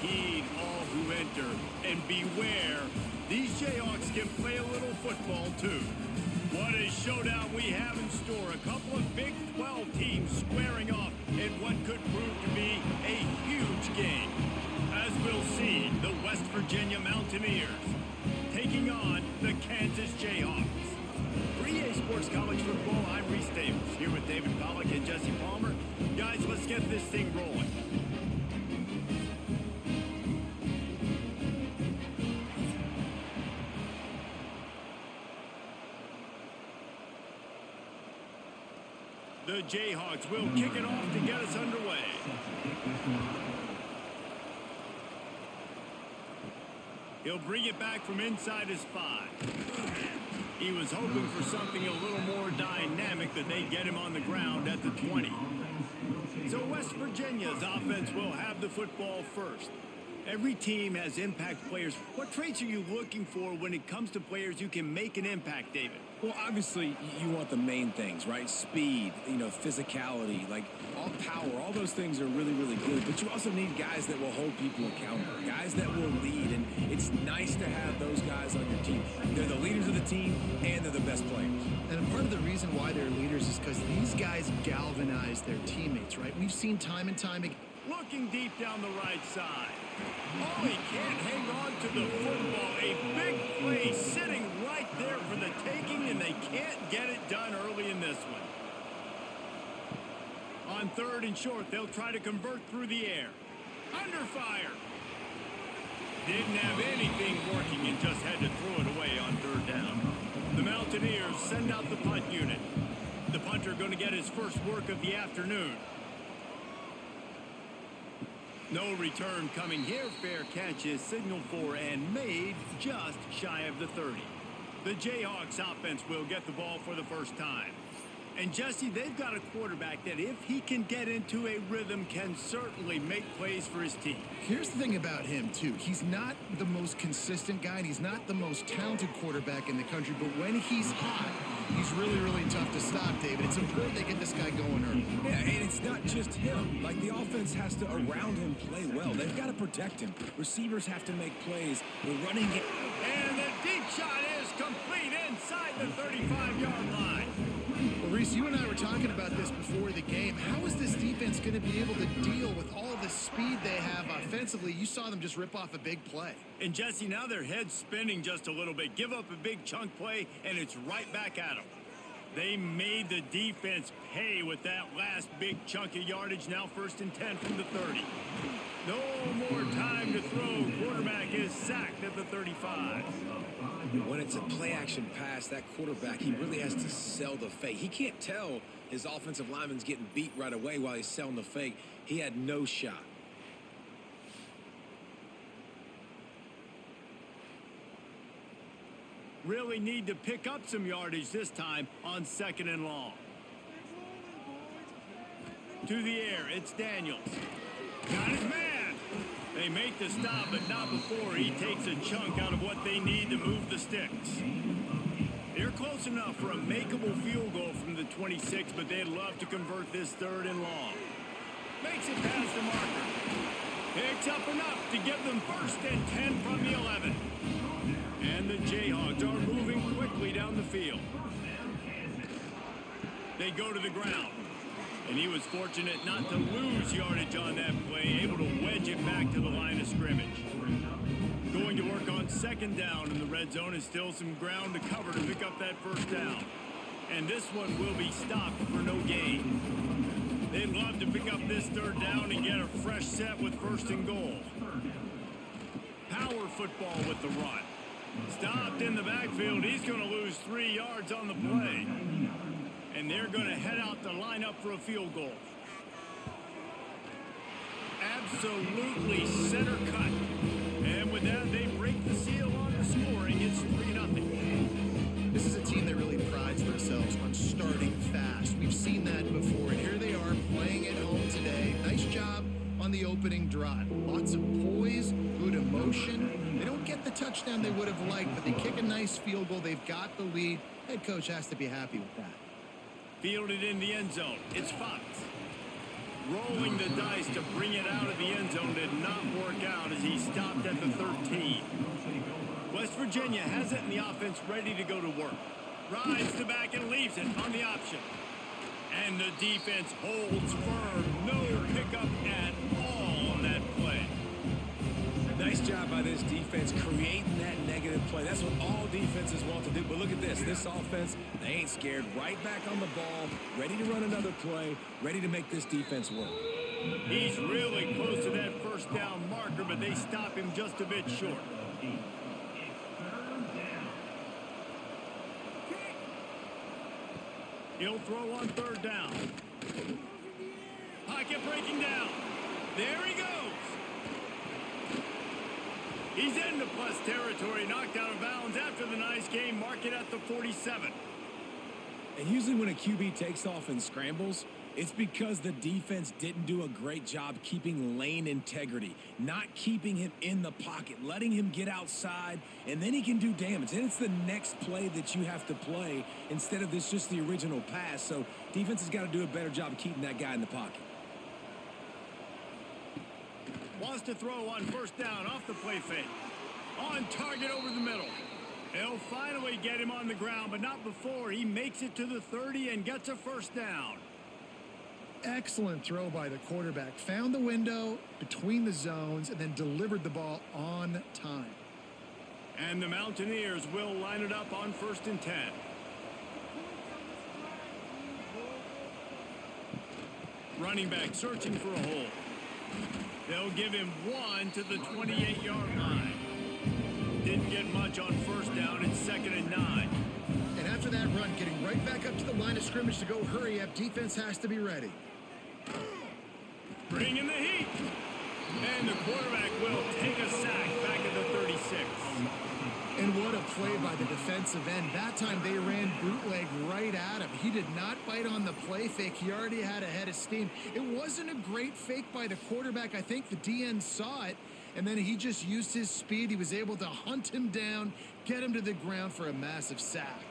heed all who enter, and beware, these Jayhawks can play a little football too. What a showdown we have in store. A couple of Big 12 teams squaring off in what could prove to be a huge game. As we'll see, the West Virginia Mountaineers taking on the Kansas Jayhawks. For EA Sports College Football, I'm Reese Davis, here with David Pollack and Jesse Palmer. Guys, let's get this thing rolling. The Jayhawks will kick it off to get us underway. He'll bring it back from inside his 5. He was hoping for something a little more dynamic, that they get him on the ground at the 20. So West Virginia's offense will have the football first. Every team has impact players. What traits are you looking for when it comes to players who can make an impact, David? Well, obviously, you want the main things, right? Speed, physicality, like all power, all those things are really, really good. But you also need guys that will hold people accountable, guys that will lead. And it's nice to have those guys on your team. They're the leaders of the team, and they're the best players. And part of the reason why they're leaders is because these guys galvanize their teammates, right? We've seen time and time again. Looking deep down the right side. Oh, he can't hang on to the football. A big play sitting right there for the taking, and they can't get it done early in this one. On 3rd and short, they'll try to convert through the air. Under fire. Didn't have anything working and just had to throw it away on 3rd down. The Mountaineers send out the punt unit. The punter going to get his first work of the afternoon. No return coming here. Fair catch is signaled for and made just shy of the 30. The Jayhawks offense will get the ball for the first time. And Jesse, they've got a quarterback that, if he can get into a rhythm, can certainly make plays for his team. Here's the thing about him, too. He's not the most consistent guy, and he's not the most talented quarterback in the country, but when he's hot, he's really, really tough to stop, David. It's important they get this guy going early. Yeah, and it's not just him. Like, the offense has to, around him, play well. They've got to protect him. Receivers have to make plays. We're running it. And the deep shot is complete inside the 35-yard line. Well, Reese, you and I were talking about this before the game. How is this defense going to be able to deal with all the speed they have offensively? You saw them just rip off a big play. And, Jesse, now their head's spinning just a little bit. Give up a big chunk play, and it's right back at them. They made the defense pay with that last big chunk of yardage. Now 1st and 10 from the 30. No more time to throw. Quarterback is sacked at the 35. When it's a play-action pass, that quarterback, he really has to sell the fake. He can't tell his offensive lineman's getting beat right away while he's selling the fake. He had no shot. Really need to pick up some yardage this time on 2nd and long. To the air, it's Daniels. Got his man. They make the stop, but not before he takes a chunk out of what they need to move the sticks. They're close enough for a makeable field goal from the 26, but they'd love to convert this 3rd and long. Makes it past the marker. Picks up enough to give them 1st and 10 from the 11. And the Jayhawks are moving quickly down the field. They go to the ground. And he was fortunate not to lose yardage on that play, able to wedge it back to the line of scrimmage. Going to work on 2nd down in the red zone, is still some ground to cover to pick up that 1st down. And this one will be stopped for no gain. They'd love to pick up this 3rd down and get a fresh set with 1st and goal. Power football with the run. Stopped in the backfield. He's going to lose 3 yards on the play. And they're going to head out to line up for a field goal. Absolutely center cut. And with that, they break the seal on the scoring. It's 3-0. This is a team that really prides themselves on starting fast. We've seen that before, and here they are playing at home today. Nice job on the opening drive. Lots of poise, good emotion. They don't get the touchdown they would have liked, but they kick a nice field goal. They've got the lead. Head coach has to be happy with that. Fielded in the end zone. It's Fox. Rolling the dice to bring it out of the end zone did not work out as he stopped at the 13. West Virginia has it in the offense ready to go to work. Rides the back and leaves it on the option. And the defense holds firm. No pickup at all on that play. Nice job by this defense creating that negative play. That's what all defenses want to do. But look at this. This offense, they ain't scared. Right back on the ball, ready to run another play, ready to make this defense work. He's really close to that first down marker, but they stop him just a bit short. He'll throw on third down. Pocket breaking down. There he goes. He's into plus territory, knocked out of bounds after the nice game. Mark it at the 47. And usually when a QB takes off and scrambles, it's because the defense didn't do a great job keeping lane integrity, not keeping him in the pocket, letting him get outside, and then he can do damage. And it's the next play that you have to play instead of this just the original pass. So defense has got to do a better job of keeping that guy in the pocket. Wants to throw on first down off the play fake. On target over the middle. They'll finally get him on the ground, but not before he makes it to the 30 and gets a first down. Excellent throw by the quarterback. Found the window between the zones and then delivered the ball on time. And the Mountaineers will line it up on 1st and 10. Running back searching for a hole. They'll give him one to the 28-yard line. Didn't get much on first down. It's 2nd and 9. And after that run, getting right back up to the line of scrimmage to go hurry up, defense has to be ready. Bring in the heat. And the quarterback will take a sack back at the 36. And what a play by the defensive end. That time they ran bootleg right at him. He did not bite on the play fake. He already had a head of steam. It wasn't a great fake by the quarterback. I think the DN saw it, and then he just used his speed. He was able to hunt him down, get him to the ground for a massive sack.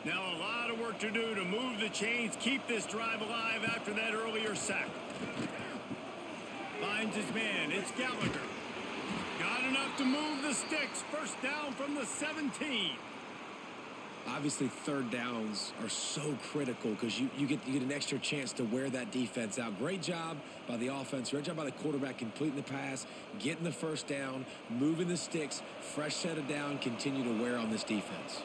Now a lot of work to do to move the chains, keep this drive alive after that earlier sack. Finds his man. It's Gallagher. Got enough to move the sticks. First down from the 17. Obviously, third downs are so critical because you get an extra chance to wear that defense out. Great job by the offense. Great job by the quarterback completing the pass, getting the first down, moving the sticks, fresh set of down, continue to wear on this defense.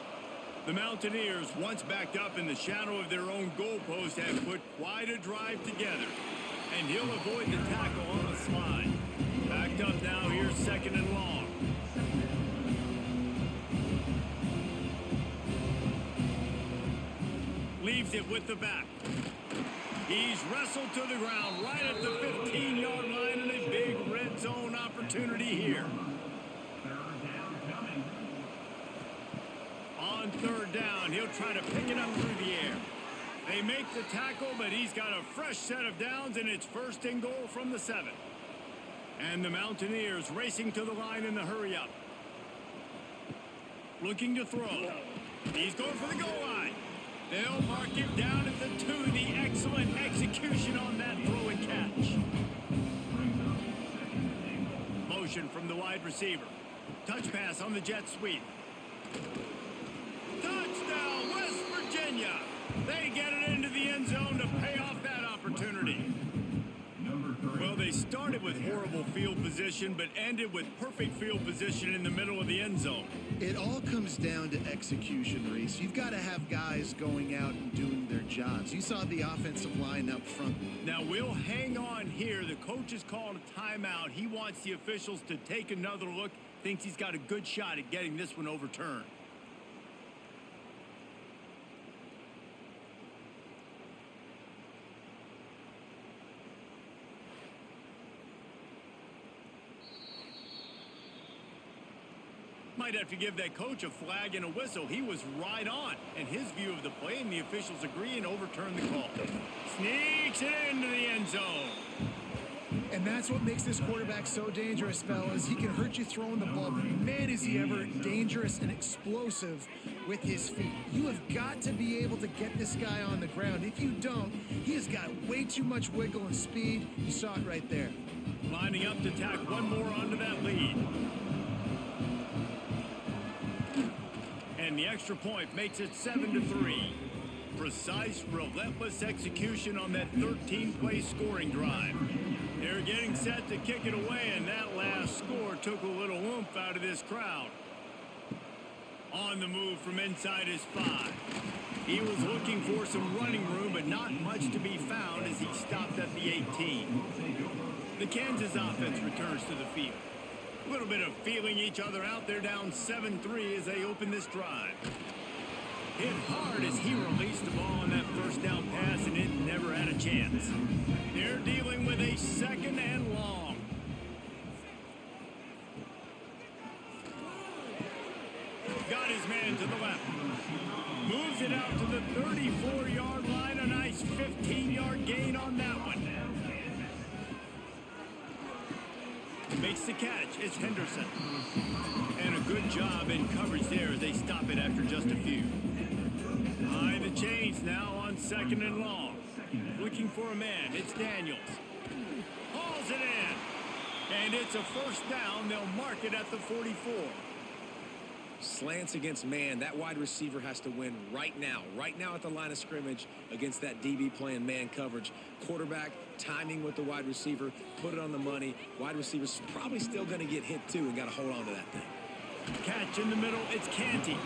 The Mountaineers, once backed up in the shadow of their own goalpost, have put quite a drive together. And he'll avoid the tackle on the slide. Backed up now, here's 2nd and long. Leaves it with the back. He's wrestled to the ground right at the 15-yard line, and a big red zone opportunity here. On third down, he'll try to pick it up through the air. They make the tackle, but he's got a fresh set of downs, and it's 1st and goal from the 7. And the Mountaineers racing to the line in the hurry-up. Looking to throw. He's going for the goal line. They'll mark him down at the 2. The excellent execution on that throw and catch. Motion from the wide receiver. Touch pass on the jet sweep. Touchdown, West Virginia. They get it into the end zone to pay off that opportunity. Well, they started with horrible field position, but ended with perfect field position in the middle of the end zone. It all comes down to execution, Reese. You've got to have guys going out and doing their jobs. You saw the offensive line up front. Now, we'll hang on here. The coach has called a timeout. He wants the officials to take another look. Thinks he's got a good shot at getting this one overturned. Might have to give that coach a flag and a whistle. He was right on in his view of the play, and the officials agree and overturn the call. Sneaks it into the end zone. And that's what makes this quarterback so dangerous, fellas. He can hurt you throwing the ball, but man, is he ever dangerous and explosive with his feet. You have got to be able to get this guy on the ground. If you don't, he has got way too much wiggle and speed. You saw it right there. Lining up to tack one more onto that lead. And the extra point makes it 7-3. Precise, relentless execution on that 13-play scoring drive. They're getting set to kick it away, and that last score took a little oomph out of this crowd. On the move from inside his 5. He was looking for some running room, but not much to be found as he stopped at the 18. The Kansas offense returns to the field. A little bit of feeling each other out. They're down 7-3 as they open this drive. Hit hard as he released the ball on that first down pass, and it never had a chance. They're dealing with a 2nd and long. Got his man to the left. Moves it out to the 34-yard line. A nice 15-yard gain on that one. Makes the catch. It's Henderson. And a good job in coverage there as they stop it after just a few. High the chains now on 2nd and long. Looking for a man. It's Daniels. Hauls it in. And it's a first down. They'll mark it at the 44. Slants against man. That wide receiver has to win right now at the line of scrimmage against that DB playing man coverage. Quarterback timing with the wide receiver, put it on the money. Wide receiver's probably still going to get hit too and got to hold on to that thing. Catch in the middle. It's Canty.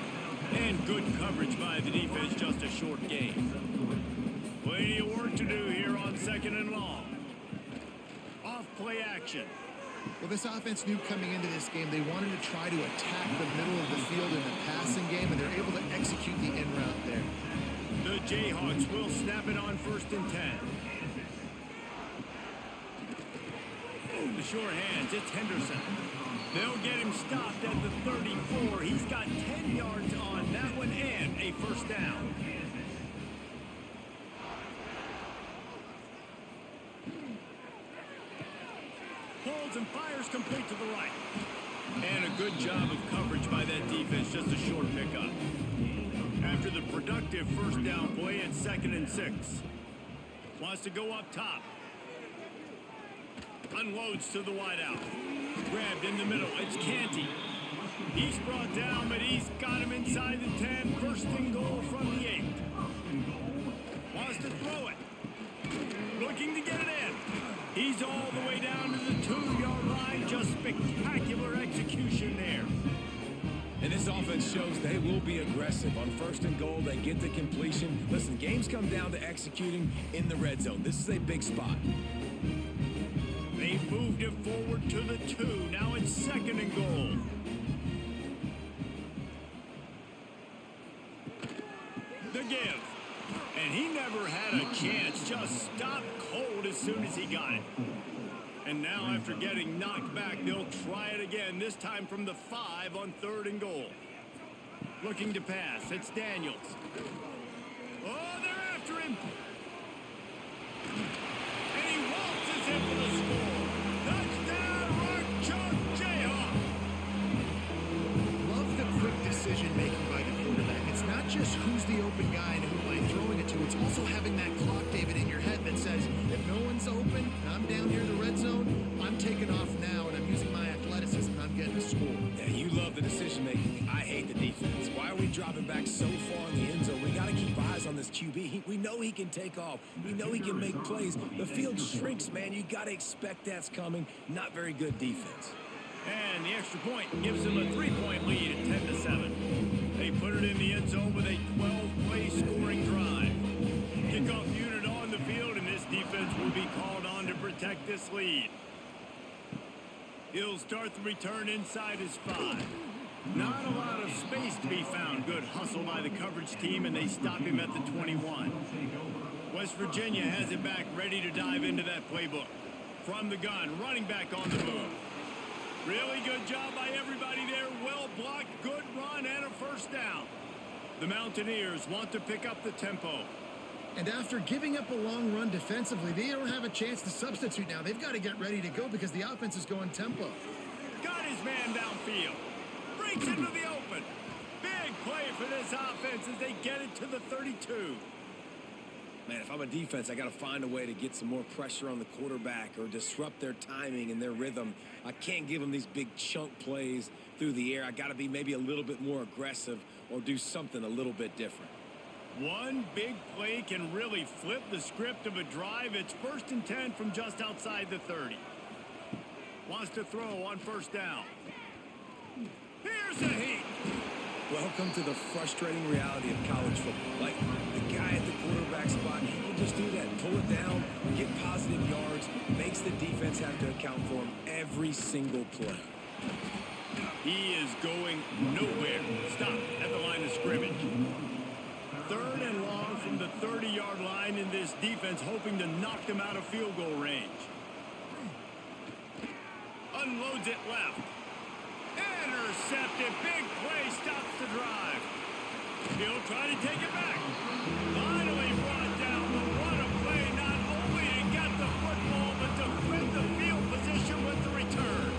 And good coverage by the defense, just a short gain. Plenty of work to do here on 2nd and long. Off play action. Well, this offense knew coming into this game they wanted to try to attack the middle of the field in the passing game, and they're able to execute the in route there. The Jayhawks will snap it on 1st and 10. The sure hands, it's Henderson. They'll get him stopped at the 34. He's got 10 yards on that one and a first down. Pulls and fires complete to the right. And a good job of coverage by that defense, just a short pickup. After the productive first down play, it's 2nd and 6. Wants to go up top. Unloads to the wideout. Grabbed in the middle. It's Canty. He's brought down, but he's got him inside the 10. 1st and goal from the 8. Wants to throw it. Looking to get it in. He's all the way down to the 2-yard line. Just spectacular execution there. And this offense shows they will be aggressive. On 1st and goal, they get the completion. Listen, games come down to executing in the red zone. This is a big spot. They moved it forward to the 2. Now it's 2nd and goal. The give. And he never had a chance. Just stopped cold as soon as he got it. And now after getting knocked back, they'll try it again, this time from the 5 on 3rd and goal. Looking to pass. It's Daniels. Oh, they're after him. And he waltzes in for the score. Touchdown, Jayhawks. Love the quick decision-making by the quarterback. It's not just who's the open guy and who am I throwing it to. It's also having that clock, David, in your head that says, if no one's open and I'm down here in the red zone, I'm taking off now and I'm using my athleticism and I'm getting a score. Yeah, you love the decision-making. I hate the defense. Why are we dropping back so far in the end zone? We got to keep eyes on this QB. We know he can take off. We know he can make plays. The field shrinks, man. You got to expect that's coming. Not very good defense. And the extra point gives them a 3-point lead at 10-7. They put it in the end zone with a 12-play scoring drive. Kickoff unit on the field, and this defense will be called on to protect this lead. He'll start the return inside his 5. Not a lot of space to be found. Good hustle by the coverage team, and they stop him at the 21. West Virginia has it back, ready to dive into that playbook. From the gun, running back on the move. Really good job by everybody there. Well blocked, good run, and a first down. The Mountaineers want to pick up the tempo. And after giving up a long run defensively, they don't have a chance to substitute now. They've got to get ready to go because the offense is going tempo. Got his man downfield. Breaks into the open. Big play for this offense as they get it to the 32. Man, if I'm a defense, I got to find a way to get some more pressure on the quarterback or disrupt their timing and their rhythm. I can't give them these big chunk plays through the air. I got to be maybe a little bit more aggressive or do something a little bit different. One big play can really flip the script of a drive. It's 1st and 10 from just outside the 30. Wants to throw on 1st down. Here's a heat. Welcome to the frustrating reality of college football. Like, the guy at the quarterback spot, he will just do that. Pull it down, get positive yards, makes the defense have to account for him every single play. He is going nowhere. Stop at the line of scrimmage. 3rd and long from the 30-yard line, in this defense hoping to knock them out of field goal range. Unloads it left. Intercepted. Big play stops the drive. He'll try to take it back. Finally brought down. The run of play not only to get the football, but to flip the field position with the return.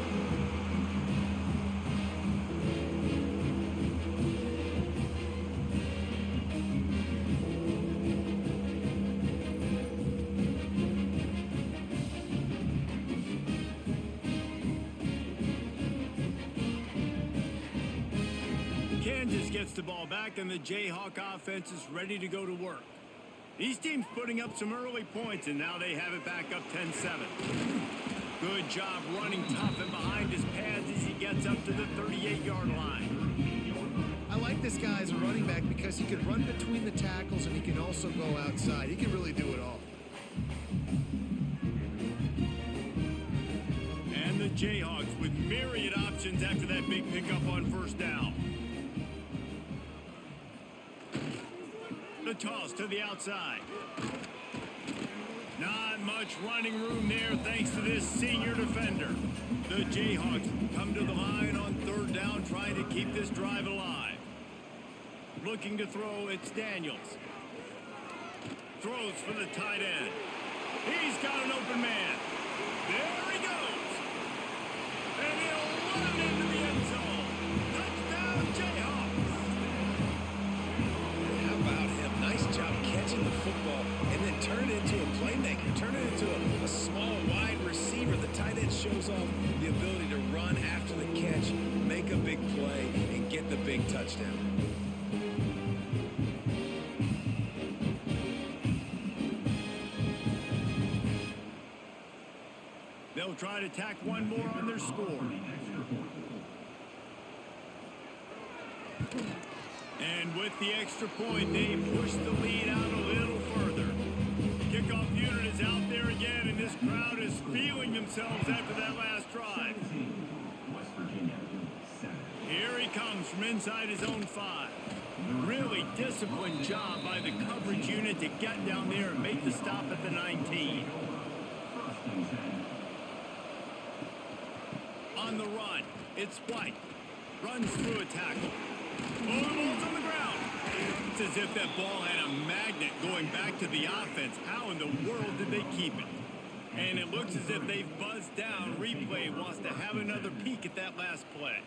Kansas gets the ball back, and the Jayhawk offense is ready to go to work. These teams putting up some early points, and now they have it back up 10-7. Good job running tough and behind his pads as he gets up to the 38-yard line. I like this guy as a running back because he can run between the tackles and he can also go outside. He can really do it all. And the Jayhawks with myriad options after that big pickup on 1st down. The toss to the outside. Not much running room there thanks to this senior defender. The Jayhawks come to the line on 3rd down, trying to keep this drive alive. Looking to throw, it's Daniels. Throws for the tight end. He's got an open man. There he goes. And he'll run into the end zone. Touchdown, Jayhawks. How about him? Nice job catching the football and then turn it into a playmaker. Turn it into a small, wide receiver. The tight end shows off the ability to run after the catch, make a big play, and get the big touchdown. They'll try to tack one more on their score. And with the extra point, they push the lead out a little further. Kickoff unit is out there again, and this crowd is feeling themselves after that last drive. Here he comes from inside his own 5. Really disciplined job by the coverage unit to get down there and make the stop at the 19. On the run, it's White. Runs through a tackle. Oh, the ball's on the ground. It's as if that ball had a magnet going back to the offense. How in the world did they keep it? And it looks as if they've buzzed down. Replay wants to have another peek at that last play.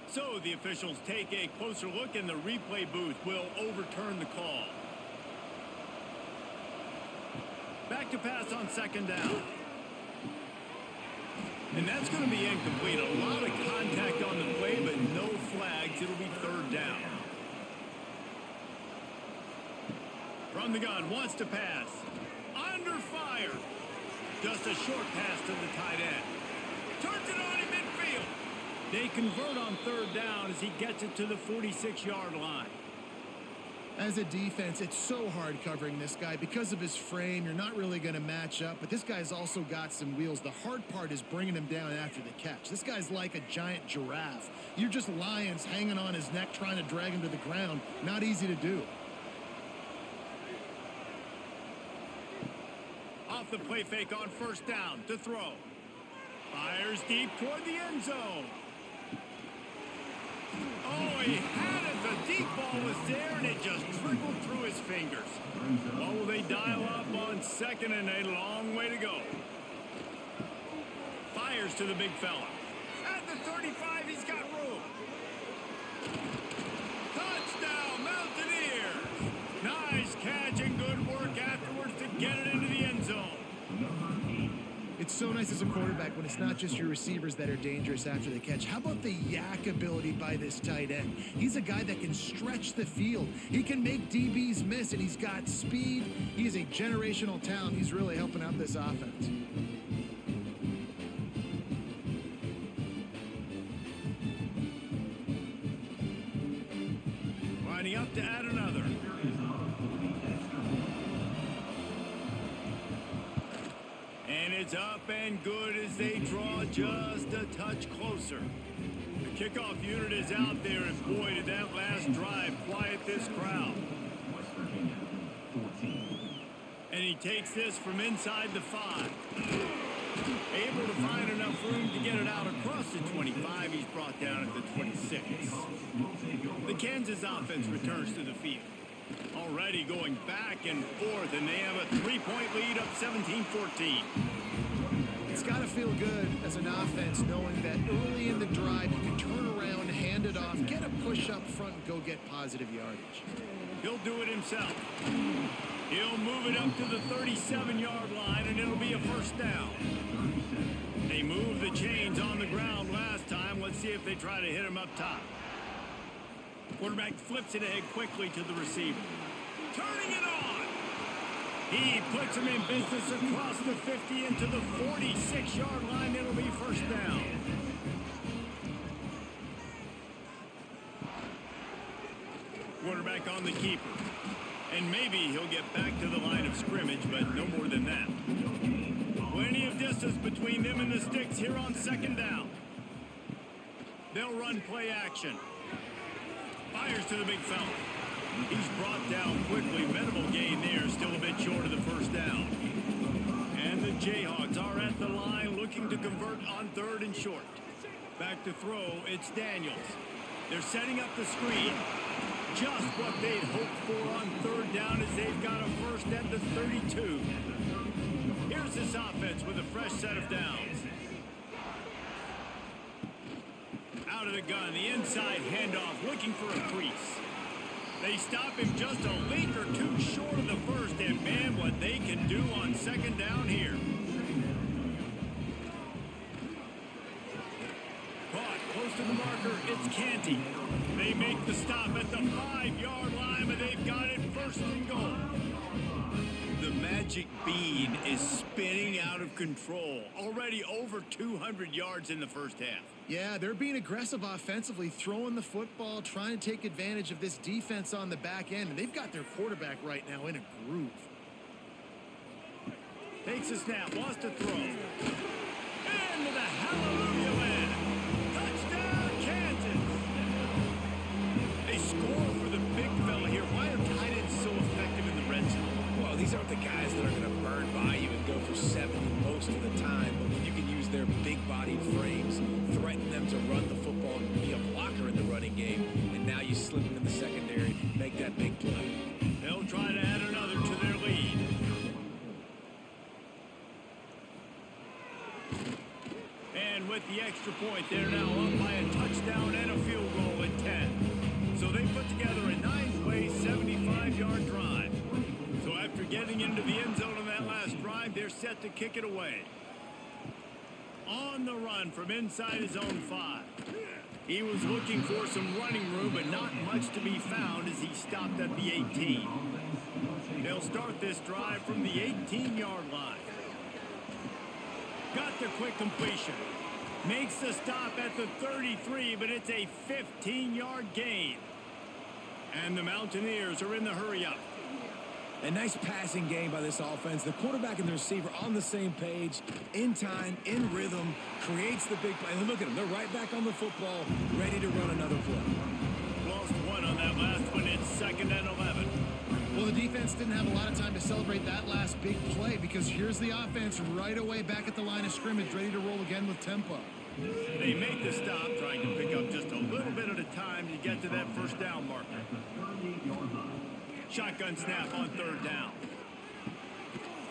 So the officials take a closer look, and the replay booth will overturn the call. Back to pass on 2nd down. And that's going to be incomplete. A lot of contact on the play, but no flags. It'll be 3rd down. From the gun, wants to pass. Under fire. Just a short pass to the tight end. Turns it on in midfield. They convert on 3rd down as he gets it to the 46-yard line. As a defense, it's so hard covering this guy. Because of his frame, you're not really going to match up, but this guy's also got some wheels. The hard part is bringing him down after the catch. This guy's like a giant giraffe. You're just lions hanging on his neck trying to drag him to the ground. Not easy to do. Off the play fake on 1st down to throw. Fires deep toward the end zone. Oh, he had it. The deep ball was there, and it just trickled through his fingers. What will they dial up on second, and a long way to go. Fires to the big fella. At the 35, he's got room. Touchdown, Mountaineers! Nice catch and good work afterwards to get it into the end zone. It's so nice as a quarterback when it's not just your receivers that are dangerous after the catch. How about the yak ability by this tight end? He's a guy that can stretch the field. He can make DBs miss, and he's got speed. He is a generational talent. He's really helping out this offense. Lining up to add another. And it's up and good as they draw just a touch closer. The kickoff unit is out there, and boy, did that last drive quiet this crowd. And he takes this from inside the 5. Able to find enough room to get it out across the 25. He's brought down at the 26. The Kansas offense returns to the field. Already going back and forth, and they have a 3-point lead up 17-14. It's got to feel good as an offense knowing that early in the drive you can turn around, hand it off, get a push up front, and go get positive yardage. He'll do it himself. He'll move it up to the 37-yard line, and it'll be a first down. They moved the chains on the ground last time. Let's see if they try to hit him up top. Quarterback flips it ahead quickly to the receiver. Turning it on. He puts him in business across the 50 into the 46-yard line. It'll be first down. Quarterback on the keeper. And maybe he'll get back to the line of scrimmage, but no more than that. Plenty of distance between them and the sticks here on second down. They'll run play action. Fires to the big fella. He's brought down quickly. Minimal gain there. Still a bit short of the first down. And the Jayhawks are at the line looking to convert on third and short. Back to throw. It's Daniels. They're setting up the screen. Just what they'd hoped for on third down as they've got a first at the 32. Here's this offense with a fresh set of downs. Out of the gun, the inside handoff, looking for a crease. They stop him just a leak or two short of the first, and man, what they can do on second down here. Caught close to the marker, it's Canty. They make the stop at the 5-yard line, but they've got it first and goal. The magic bean is spinning out of control. Already over 200 yards in the first half. Yeah, they're being aggressive offensively, throwing the football, trying to take advantage of this defense on the back end, and they've got their quarterback right now in a groove. Takes a snap, lost a throw. And with a hallelujah win. Touchdown, Kansas. They score for the big fella here. Why are tight ends so effective in the red zone? Well, these aren't the guys that are going to burn by you and go for 70 most of the time, but when you can use their big-bodied frames, threaten them to run the football and be a blocker in the running game, and now you slip them in the secondary, make that big play. They'll try to add another to their lead. And with the extra point, they're now up by a touchdown and a field goal at 10. So they put together a 9-play, 75-yard drive. So after getting into the end zone on that last drive, they're set to kick it away. On the run from inside his own 5. He was looking for some running room, but not much to be found as he stopped at the 18. They'll start this drive from the 18-yard line. Got the quick completion. Makes the stop at the 33, but it's a 15-yard gain. And the Mountaineers are in the hurry-up. A nice passing game by this offense. The quarterback and the receiver on the same page, in time, in rhythm, creates the big play. And look at them. They're right back on the football, ready to run another play. Lost one on that last one. It's 2nd and 11. Well, the defense didn't have a lot of time to celebrate that last big play because here's the offense right away back at the line of scrimmage, ready to roll again with tempo. They make the stop, trying to pick up just a little bit at a time to get to that first down marker. Shotgun snap on third down.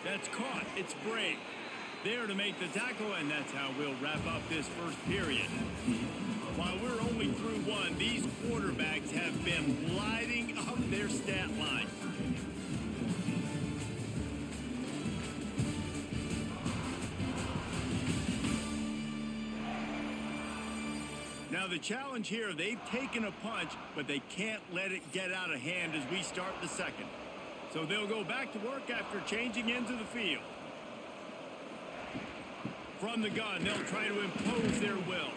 That's caught. It's Brave. There to make the tackle, and that's how we'll wrap up this first period. While we're only through one, these quarterbacks have been lighting up their stat lines. Now the challenge here, they've taken a punch, but they can't let it get out of hand as we start the second. So they'll go back to work after changing into the field. From the gun, they'll try to impose their will.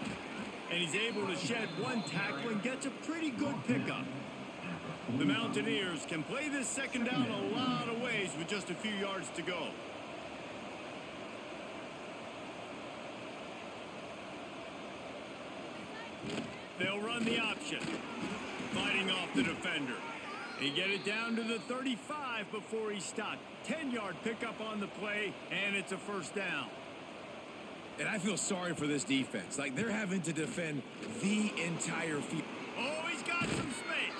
And he's able to shed one tackle and gets a pretty good pickup. The Mountaineers can play this second down a lot of ways with just a few yards to go. They'll run the option. Fighting off the defender. They get it down to the 35 before he stopped. 10-yard pickup on the play, and it's a first down. And I feel sorry for this defense. Like, they're having to defend the entire field. Oh, he's got some space.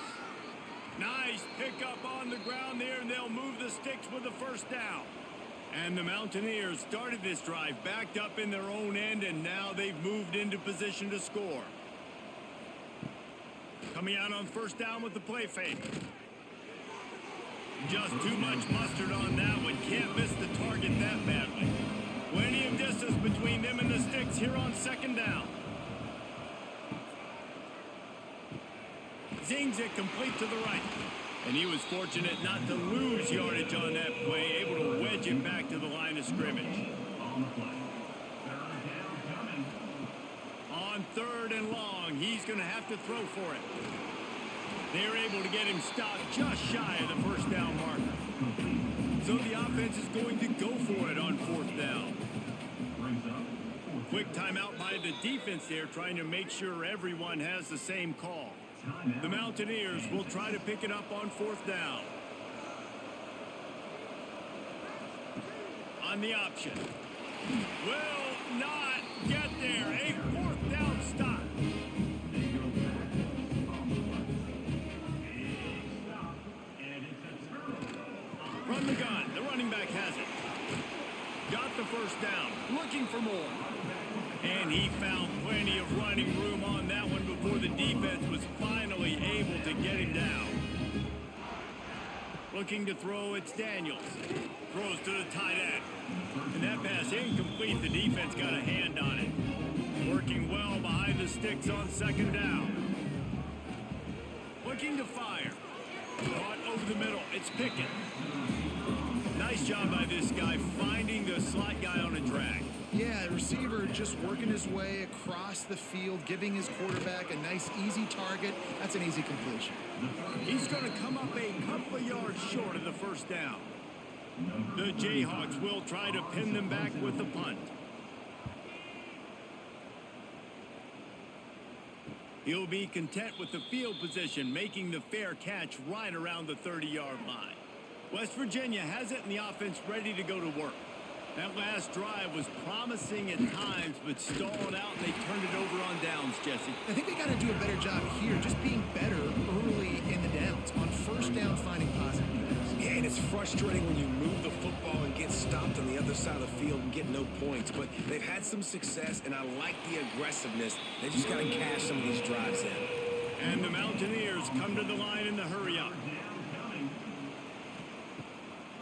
Nice pickup on the ground there, and they'll move the sticks with the first down. And the Mountaineers started this drive backed up in their own end, and now they've moved into position to score. Coming out on first down with the play fake. Just too much mustard on that one. Can't miss the target that badly. Plenty of distance between them and the sticks here on second down. Zings it complete to the right. And he was fortunate not to lose yardage on that play, able to wedge it back to the line of scrimmage. On third and long, he's going to have to throw for it. They're able to get him stopped just shy of the first down marker. So the offense is going to go for it on fourth down. Quick timeout by the defense there, trying to make sure everyone has the same call. The Mountaineers will try to pick it up on fourth down. On the option. Will not get there. A fourth down stop. From the gun, the running back has it. Got the first down, looking for more. And he found plenty of running room on that one before the defense was finally able to get him down. Looking to throw, it's Daniels. Throws to the tight end. And that pass incomplete, the defense got a hand on it. Working well behind the sticks on second down. Looking to fire. Caught over the middle, it's Pickett. Nice job by this guy finding the slot guy on a drag. Yeah, receiver just working his way across the field, giving his quarterback a nice, easy target. That's an easy completion. He's going to come up a couple of yards short of the first down. The Jayhawks will try to pin them back with the punt. He'll be content with the field position, making the fair catch right around the 30-yard line. West Virginia has it, and the offense ready to go to work. That last drive was promising at times, but stalled out, and they turned it over on downs, Jesse. I think they got to do a better job here, just being better early in the downs. On first down, finding positive plays. Yeah, and it's frustrating when you move the football and get stopped on the other side of the field and get no points. But they've had some success, and I like the aggressiveness. They just got to cash some of these drives in. And the Mountaineers come to the line in the hurry-up.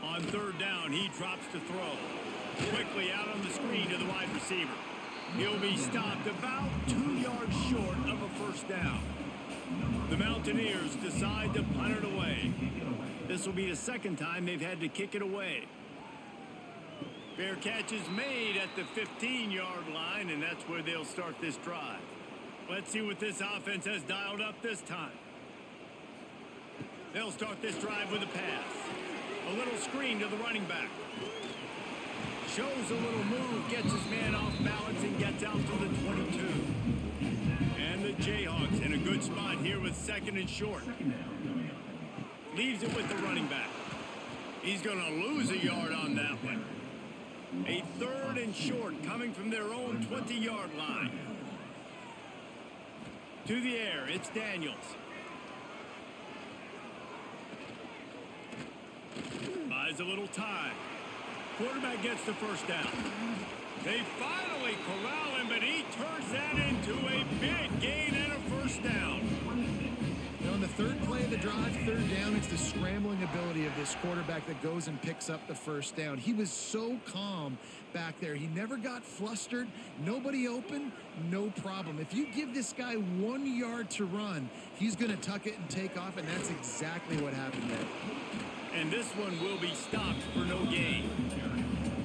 On third down, he drops to throw. Quickly out on the screen to the wide receiver. He'll be stopped about 2 yards short of a first down. The Mountaineers decide to punt it away. This will be the second time they've had to kick it away. Fair catch is made at the 15-yard line, and that's where they'll start this drive. Let's see what this offense has dialed up this time. They'll start this drive with a pass. A little screen to the running back. Shows a little move, gets his man off balance, and gets out to the 22. And the Jayhawks in a good spot here with second and short. Leaves it with the running back. He's going to lose a yard on that one. A third and short coming from their own 20-yard line. To the air, it's Daniels. Buys a little time. Quarterback gets the first down. They finally corral him, but he turns that into a big gain and a first down. On the third play of the drive, third down, it's the scrambling ability of this quarterback that goes and picks up the first down. He was so calm back there. He never got flustered. Nobody open, no problem. If you give this guy 1 yard to run, he's going to tuck it and take off, and that's exactly what happened there. And this one will be stopped for no gain.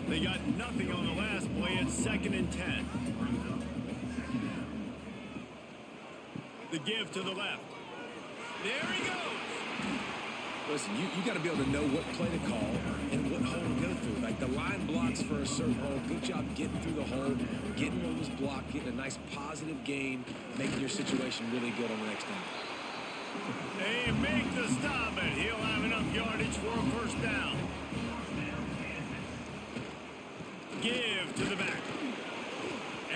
They got nothing on the last play. It's 2nd and 10. The give to the left. There he goes. Listen, you got to be able to know what play to call and what hole to go through. Like the line blocks for a certain hole. Good job getting through the hole, getting what was blocked, getting a nice positive gain, making your situation really good on the next down. They make the stop, and he'll have enough yardage for a first down. Give to the back.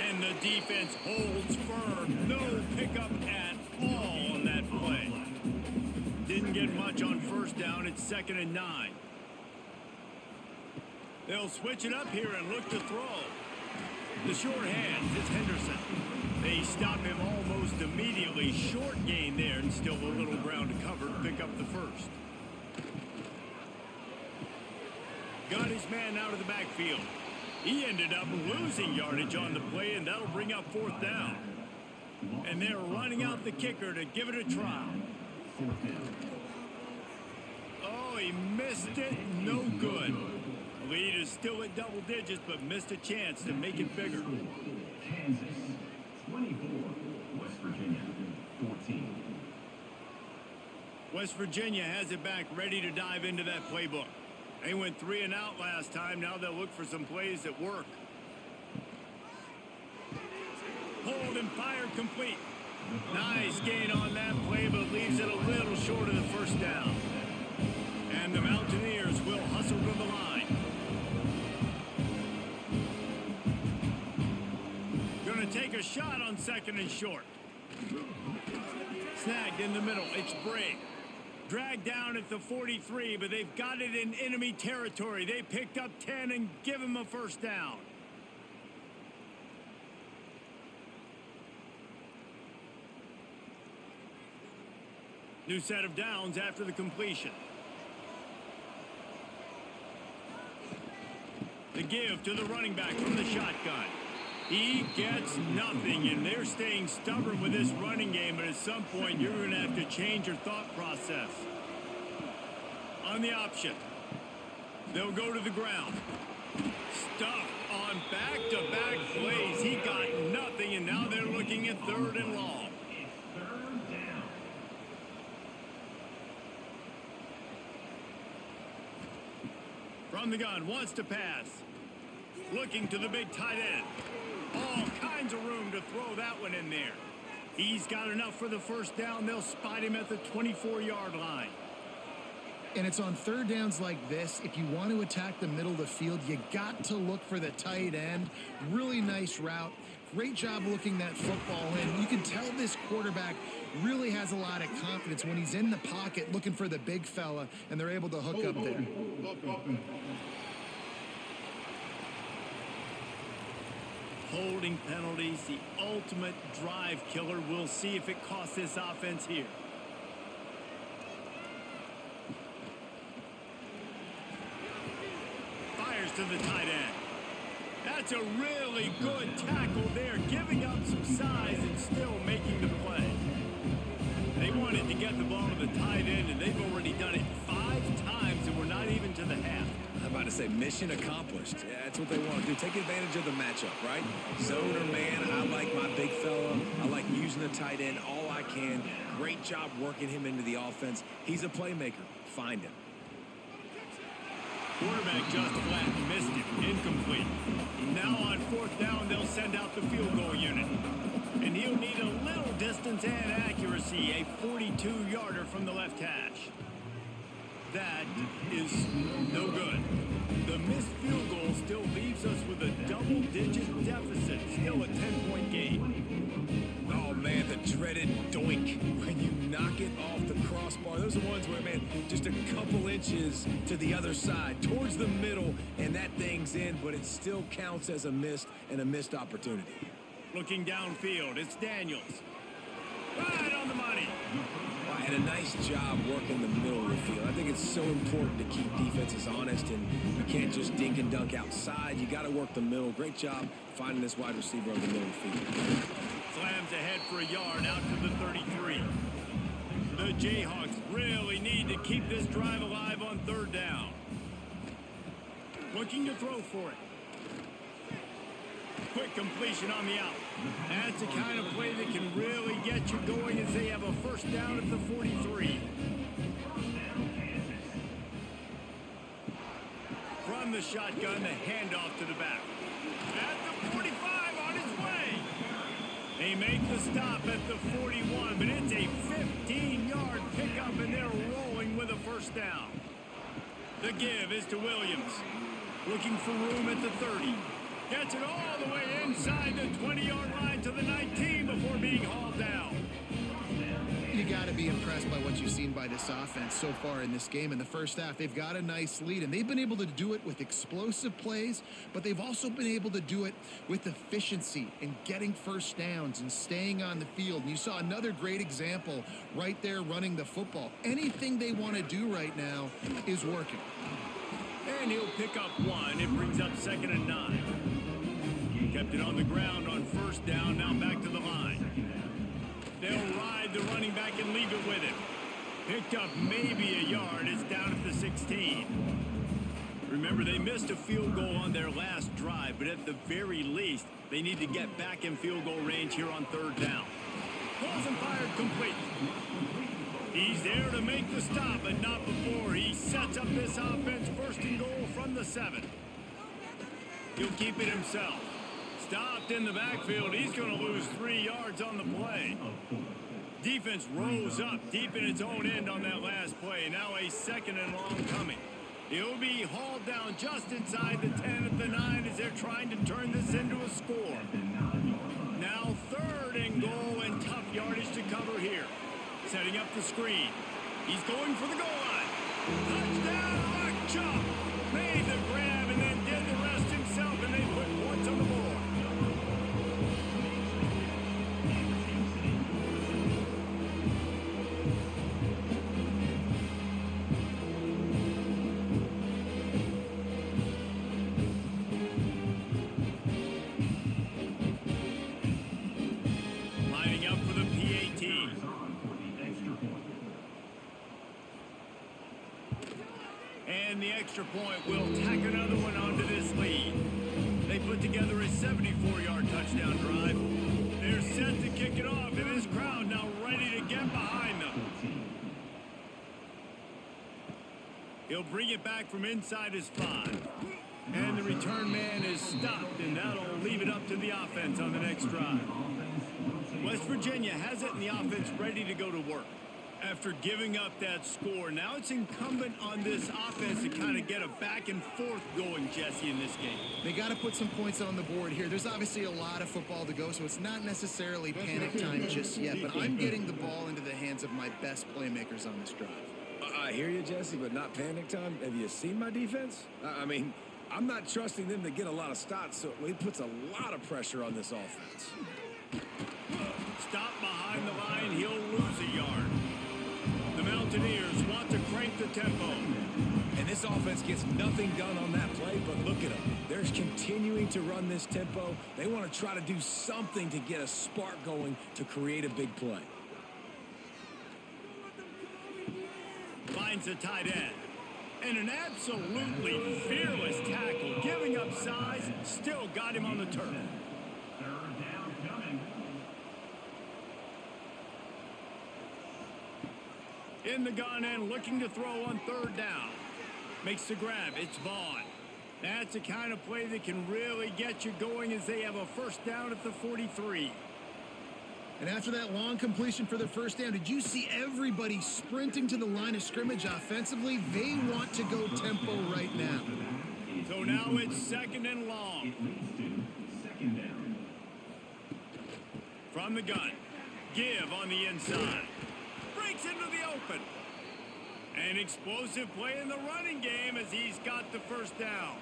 And the defense holds firm. No pickup at all on that play. Didn't get much on first down. It's 2nd and 9. They'll switch it up here and look to throw. The short hands, it's Henderson. They stop him almost immediately. Short gain there, and still a little ground to cover to pick up the first. Got his man out of the backfield. He ended up losing yardage on the play, and that'll bring up 4th down. And they're running out the kicker to give it a try. Oh, he missed it. No good. Lead is still at double digits, but missed a chance to make it bigger. Kansas 24, West Virginia 14. West Virginia has it back, ready to dive into that playbook. They went 3 and out last time. Now they'll look for some plays that work. Hold and fire complete. Nice gain on that play, but leaves it a little short of the first down. And the Mountaineers will hustle to the line. Going to take a shot on 2nd and short. Snagged in the middle. It's Briggs. Dragged down at the 43, but they've got it in enemy territory. They picked up 10 and give him a first down. New set of downs after the completion. The give to the running back from the shotgun. He gets nothing, and they're staying stubborn with this running game, but at some point you're going to have to change your thought process. On the option, they'll go to the ground. Stuffed on back-to-back plays. He got nothing, and now they're looking at 3rd and long. From the gun, wants to pass. Looking to the big tight end. All kinds of room to throw that one in there. He's got enough for the first down. They'll spot him at the 24-yard line. And it's on third downs like this. If you want to attack the middle of the field, you got to look for the tight end. Really nice route. Great job looking that football in. You can tell this quarterback really has a lot of confidence when he's in the pocket looking for the big fella, and they're able to hook up there. Holding penalties, the ultimate drive killer. We'll see if it costs this offense here. Fires to the tight end. That's a really good tackle there, giving up some size and still making the play. They wanted to get the ball to the tight end, and they've already done it 5 times, and we're not even to the half. I'm about to say mission accomplished. Yeah, that's what they want to do. Take advantage of the matchup, right? Zone or man, I like my big fella. I like using the tight end all I can. Great job working him into the offense. He's a playmaker. Find him. Quarterback just flat missed it. Incomplete. Now on 4th down, they'll send out the field goal unit. And he'll need a little distance and accuracy. A 42-yarder from the left hash. That is no good. The missed field goal still leaves us with a double-digit deficit. Still a 10-point game. Oh, man, the dreaded doink when you knock it off the crossbar. Those are ones where, man, just a couple inches to the other side, towards the middle, and that thing's in, but it still counts as a missed opportunity. Looking downfield, it's Daniels. Right on the money. And a nice job working the middle of the field. I think it's so important to keep defenses honest, and you can't just dink and dunk outside. You got to work the middle. Great job finding this wide receiver on the middle of the field. Slams ahead for a yard out to the 33. The Jayhawks really need to keep this drive alive on third down. Looking to throw for it. Quick completion on the out. That's the kind of play that can really get you going as they have a first down at the 43. From the shotgun, the handoff to the back. At the 45 on his way. They make the stop at the 41, but it's a 15-yard pickup, and they're rolling with a first down. The give is to Williams. Looking for room at the 30. Gets it all the way inside the 20-yard line to the 19 before being hauled down. You got to be impressed by what you've seen by this offense so far in this game. In the first half, they've got a nice lead, and they've been able to do it with explosive plays, but they've also been able to do it with efficiency and getting first downs and staying on the field. And you saw another great example right there running the football. Anything they want to do right now is working. And he'll pick up one. It brings up 2nd and 9. Kept it on the ground on first down. Now back to the line. They'll ride the running back and leave it with him. Picked up maybe a yard. It's down at the 16. Remember, they missed a field goal on their last drive, but at the very least, they need to get back in field goal range here on third down. Balls and fired complete. He's there to make the stop, but not before he sets up this offense. First and goal from the 7. He'll keep it himself. Stopped in the backfield. He's going to lose 3 yards on the play. Defense rose up deep in its own end on that last play. Now a 2nd and long coming. He'll be hauled down just inside the 10 at the 9 as they're trying to turn this into a score. Now 3rd and goal and tough yardage to cover here. Setting up the screen. He's going for the goal line. Touchdown, Mark Chump. Made the grab and then did the rest himself, and they put points on the board. Lining up for the PAT. And the extra point will tack another one onto this lead. They put together a 74-yard touchdown drive. They're set to kick it off, and this crowd now ready to get behind them. He'll bring it back from inside his 5. And the return man is stopped, and that'll leave it up to the offense on the next drive. West Virginia has it in the offense ready to go to work. After giving up that score, now it's incumbent on this offense to kind of get a back and forth going, Jesse, in this game. They got to put some points on the board here. There's obviously a lot of football to go, so it's not necessarily panic time just yet, but I'm getting the ball into the hands of my best playmakers on this drive. I hear you, Jesse, but not panic time. Have you seen my defense? I mean, I'm not trusting them to get a lot of stops, so it puts a lot of pressure on this offense. Stop behind the line, he'll lose a yard. The Mountaineers want to crank the tempo. And this offense gets nothing done on that play, but look at them. They're continuing to run this tempo. They want to try to do something to get a spark going to create a big play. Finds the tight end. And an absolutely fearless tackle. Giving up size, still got him on the turf. Third down coming. In the gun and looking to throw on third down. Makes the grab. It's Vaughn. That's the kind of play that can really get you going as they have a first down at the 43. And after that long completion for the first down, did you see everybody sprinting to the line of scrimmage offensively? They want to go tempo right now. So now it's 2nd and long. Second down. From the gun. Give on the inside. Breaks into the open. An explosive play in the running game as he's got the first down.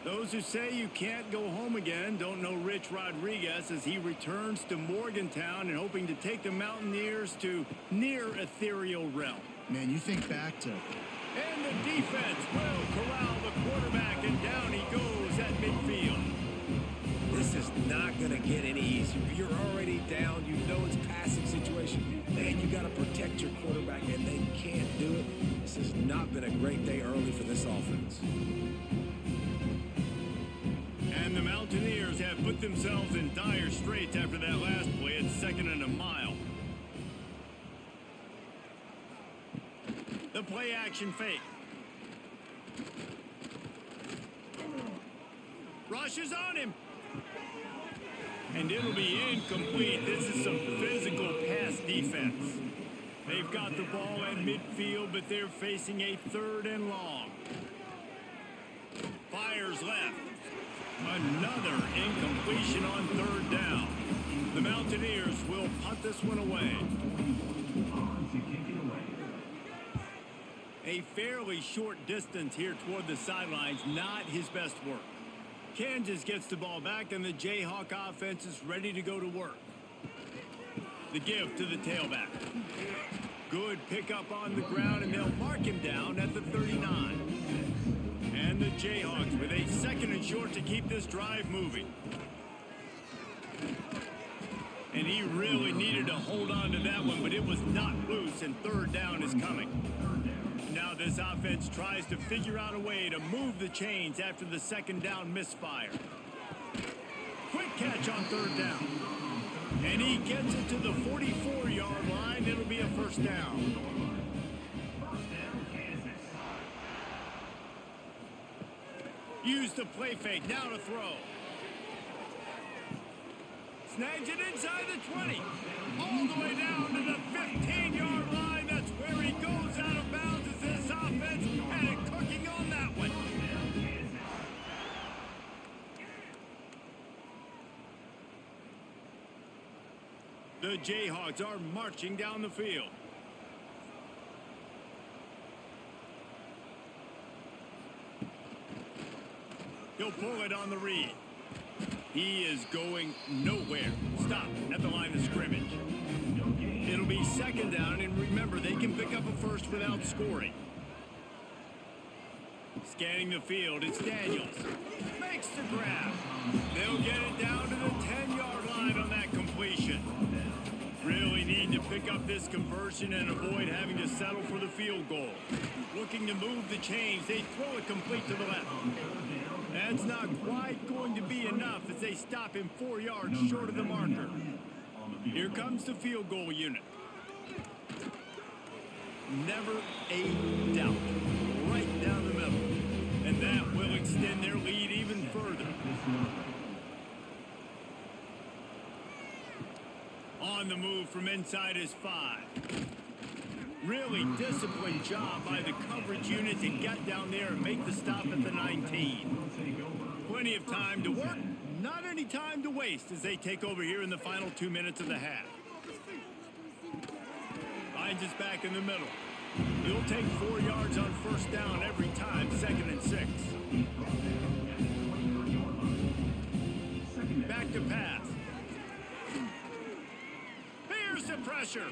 Those who say you can't go home again don't know Rich Rodriguez as he returns to Morgantown and hoping to take the Mountaineers to near ethereal realm. Man, you think back to... And the defense will corral the quarterback, and down he goes at midfield. This is not going to get any easier. You're already down. You know it's passing situation. And you got to protect your quarterback, and they can't do it. This has not been a great day early for this offense. And the Mountaineers have put themselves in dire straits after that last play at 2nd and a mile. The play action fake. Rushes on him. And it'll be incomplete. This is some physical pass defense. They've got the ball at midfield, but they're facing a 3rd and long. Fires left. Another incompletion on 3rd down. The Mountaineers will punt this one away. A fairly short distance here toward the sidelines, not his best work. Kansas gets the ball back, and the Jayhawk offense is ready to go to work. The give to the tailback. Good pickup on the ground, and they'll mark him down at the 39. And the Jayhawks with a 2nd and short to keep this drive moving. And he really needed to hold on to that one, but it was not loose, and 3rd down is coming. Now this offense tries to figure out a way to move the chains after the 2nd down misfire. Quick catch on 3rd down. And he gets it to the 44-yard line. It'll be a 1st down. Use the play fake. Now to throw. Snags it inside the 20. All the way down to the 15-yard line. That's where he goes out of bounds as this offense and cooking on that one. The Jayhawks are marching down the field. He'll pull it on the read. He is going nowhere. Stop at the line of scrimmage. It'll be 2nd down, and remember, they can pick up a 1st without scoring. Scanning the field, it's Daniels. Makes the grab. They'll get it down to the 10-yard line on that completion. Really need to pick up this conversion and avoid having to settle for the field goal. Looking to move the chains, they throw it complete to the left. That's not quite going to be enough as they stop him 4 yards short of the marker. Here comes the field goal unit. Never a doubt. Right down the middle. And that will extend their lead even further. On the move from inside his 5. Really disciplined job by the coverage unit to get down there and make the stop at the 19. Plenty of time to work, not any time to waste as they take over here in the final 2 minutes of the half. Finds us back in the middle. He'll take 4 yards on 1st down every time, 2nd and 6. Back to pass. Here's the pressure.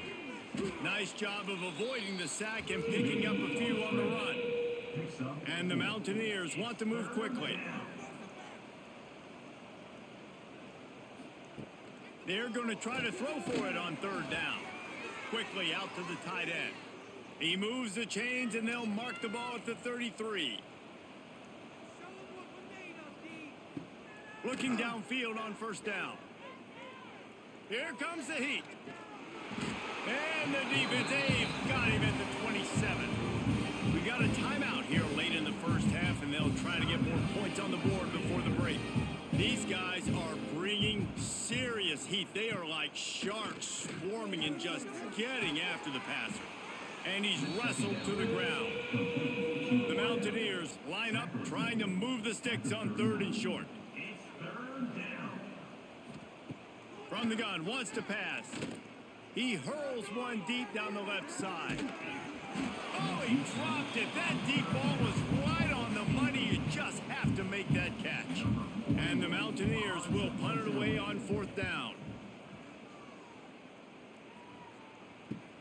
Nice job of avoiding the sack and picking up a few on the run. And the Mountaineers want to move quickly. They're going to try to throw for it on 3rd down. Quickly out to the tight end. He moves the chains, and they'll mark the ball at the 33. Looking downfield on 1st down. Here comes the heat. And the defense, they've got him at the 27. We got a timeout here late in the 1st half, and they'll try to get more points on the board before the break. These guys are bringing serious heat. They are like sharks swarming and just getting after the passer. And he's wrestled to the ground. The Mountaineers line up trying to move the sticks on 3rd and short. From the gun, wants to pass. He hurls one deep down the left side. Oh, he dropped it. That deep ball was right on the money. You just have to make that catch. And the Mountaineers will punt it away on 4th down.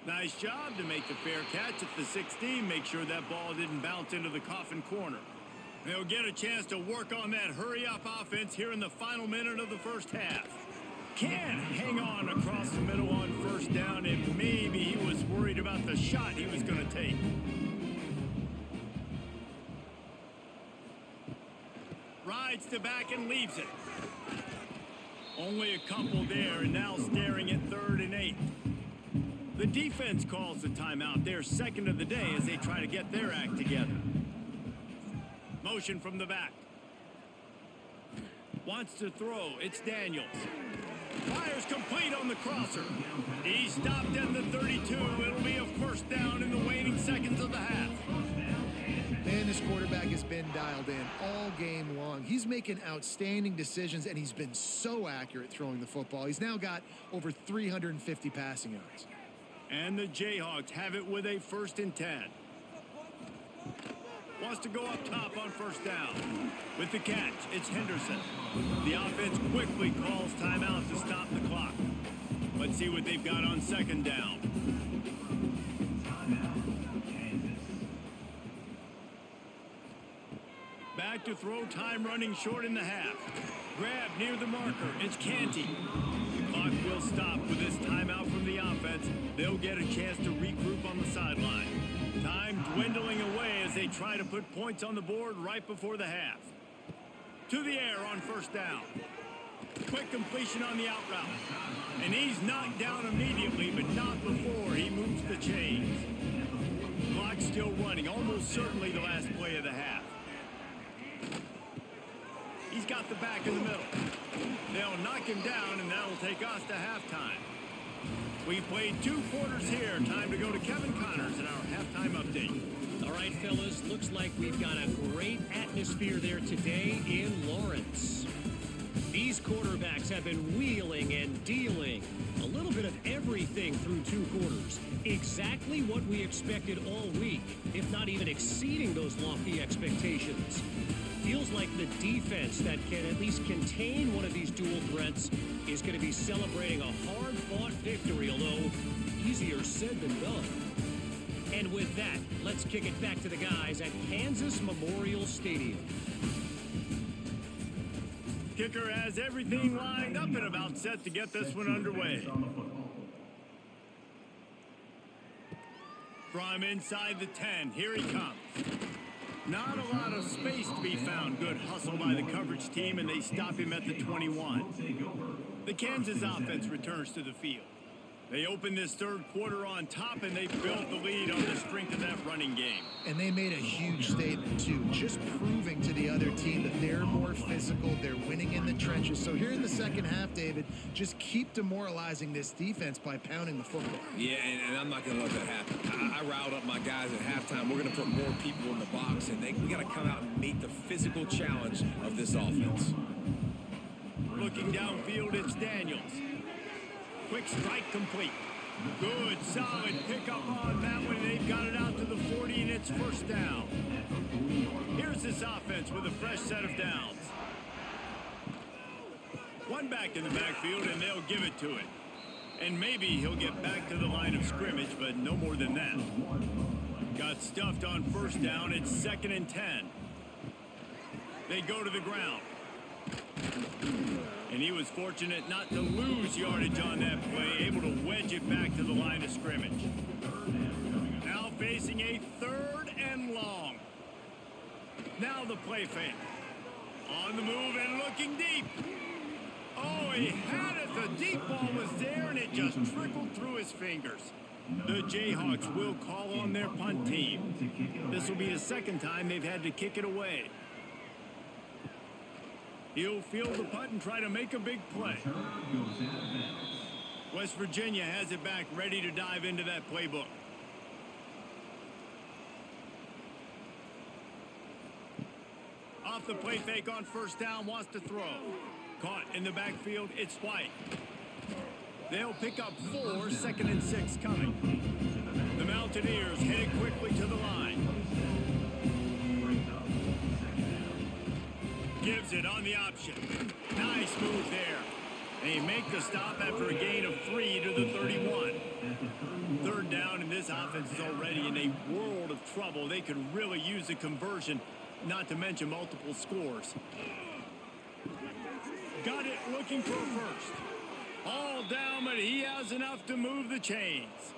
Nice job to make the fair catch at the 16. Make sure that ball didn't bounce into the coffin corner. They'll get a chance to work on that hurry-up offense here in the final minute of the first half. Can't hang on across the middle on 1st down, and maybe he was worried about the shot he was going to take. Rides to back and leaves it. Only a couple there, and now staring at 3rd and 8. The defense calls the timeout. Their 2nd of the day as they try to get their act together. Motion from the back. Wants to throw. It's Daniels. Fires complete on the crosser. He stopped at the 32. It'll be a 1st down in the waning seconds of the half. Man, this quarterback has been dialed in all game long. He's making outstanding decisions, and he's been so accurate throwing the football. He's now got over 350 passing yards. And the Jayhawks have it with a 1st and 10. Wants to go up top on 1st down. With the catch, it's Henderson. The offense quickly calls timeout to stop the clock. Let's see what they've got on 2nd down. Back to throw, time running short in the half. Grab near the marker, it's Canty. The clock will stop with this timeout from the offense. They'll get a chance to regroup on the sideline. Time dwindling away as they try to put points on the board right before the half. To the air on 1st down. Quick completion on the out route. And he's knocked down immediately, but not before he moves the chains. Clock still running, almost certainly the last play of the half. He's got the back in the middle. They'll knock him down, and that'll take us to halftime. We've played 2 quarters here. Time to go to Kevin Connors in our halftime update. All right, fellas, looks like we've got a great atmosphere there today in Lawrence. These quarterbacks have been wheeling and dealing. A little bit of everything through 2 quarters. Exactly what we expected all week, if not even exceeding those lofty expectations. Feels like the defense that can at least contain one of these dual threats is going to be celebrating a hard-fought victory, although easier said than done. And with that, let's kick it back to the guys at Kansas Memorial Stadium. Kicker has everything lined up and about set to get this one underway. From inside the 10, here he comes. Not a lot of space to be found. Good hustle by the coverage team, and they stop him at the 21. The Kansas offense returns to the field. They open this 3rd quarter on top, and they built the lead on the strength of that running game. And they made a huge statement, too, just proving to the other team that they're more physical, they're winning in the trenches. So here in the 2nd half, David, just keep demoralizing this defense by pounding the football. Yeah, and I'm not going to let that happen. I riled up my guys at halftime. We're going to put more people in the box, and we got to come out and meet the physical challenge of this offense. Looking downfield, it's Daniels. Quick strike complete. Good, solid pickup on that one. They've got it out to the 40, and it's 1st down. Here's this offense with a fresh set of downs. One back in the backfield, and they'll give it to it. And maybe he'll get back to the line of scrimmage, but no more than that. Got stuffed on 1st down. It's 2nd and 10. They go to the ground. And he was fortunate not to lose yardage on that play, able to wedge it back to the line of scrimmage. Now facing a 3rd and long. Now the play fake. On the move and looking deep. Oh, he had it. The deep ball was there, and it just trickled through his fingers. The Jayhawks will call on their punt team. This will be the 2nd time they've had to kick it away. He'll field the punt and try to make a big play. Return goes out of bounds. West Virginia has it back, ready to dive into that playbook. Off the play fake on first down, wants to throw. Caught in the backfield, it's White. They'll pick up 4, 2nd and 6 coming. The Mountaineers headed quickly to the line. Gives it on the option. Nice move there. They make the stop after a gain of 3 to the 31. Third down, and this offense is already in a world of trouble. They could really use a conversion, not to mention multiple scores. Got it, looking for a first. All down, but he has enough to move the chains.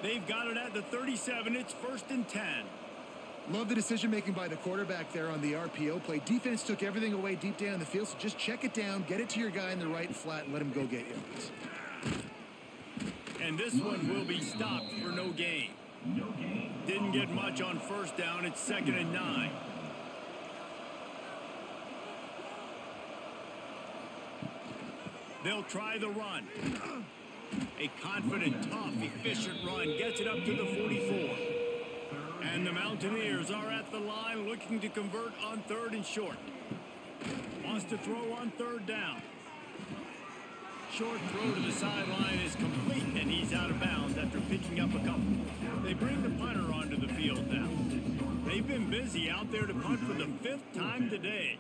They've got it at the 37. It's 1st and 10. Love the decision-making by the quarterback there on the RPO play. Defense took everything away deep down in the field, so just check it down, get it to your guy in the right flat, and let him go get yards. And this one will be stopped for no gain. Didn't get much on first down. It's 2nd and 9. They'll try the run. A confident, tough, efficient run gets it up to the 44. And the Mountaineers are at the line looking to convert on 3rd and short. Wants to throw on 3rd down. Short throw to the sideline is complete, and he's out of bounds after picking up a couple. They bring the punter onto the field now. They've been busy out there to punt for the 5th time today.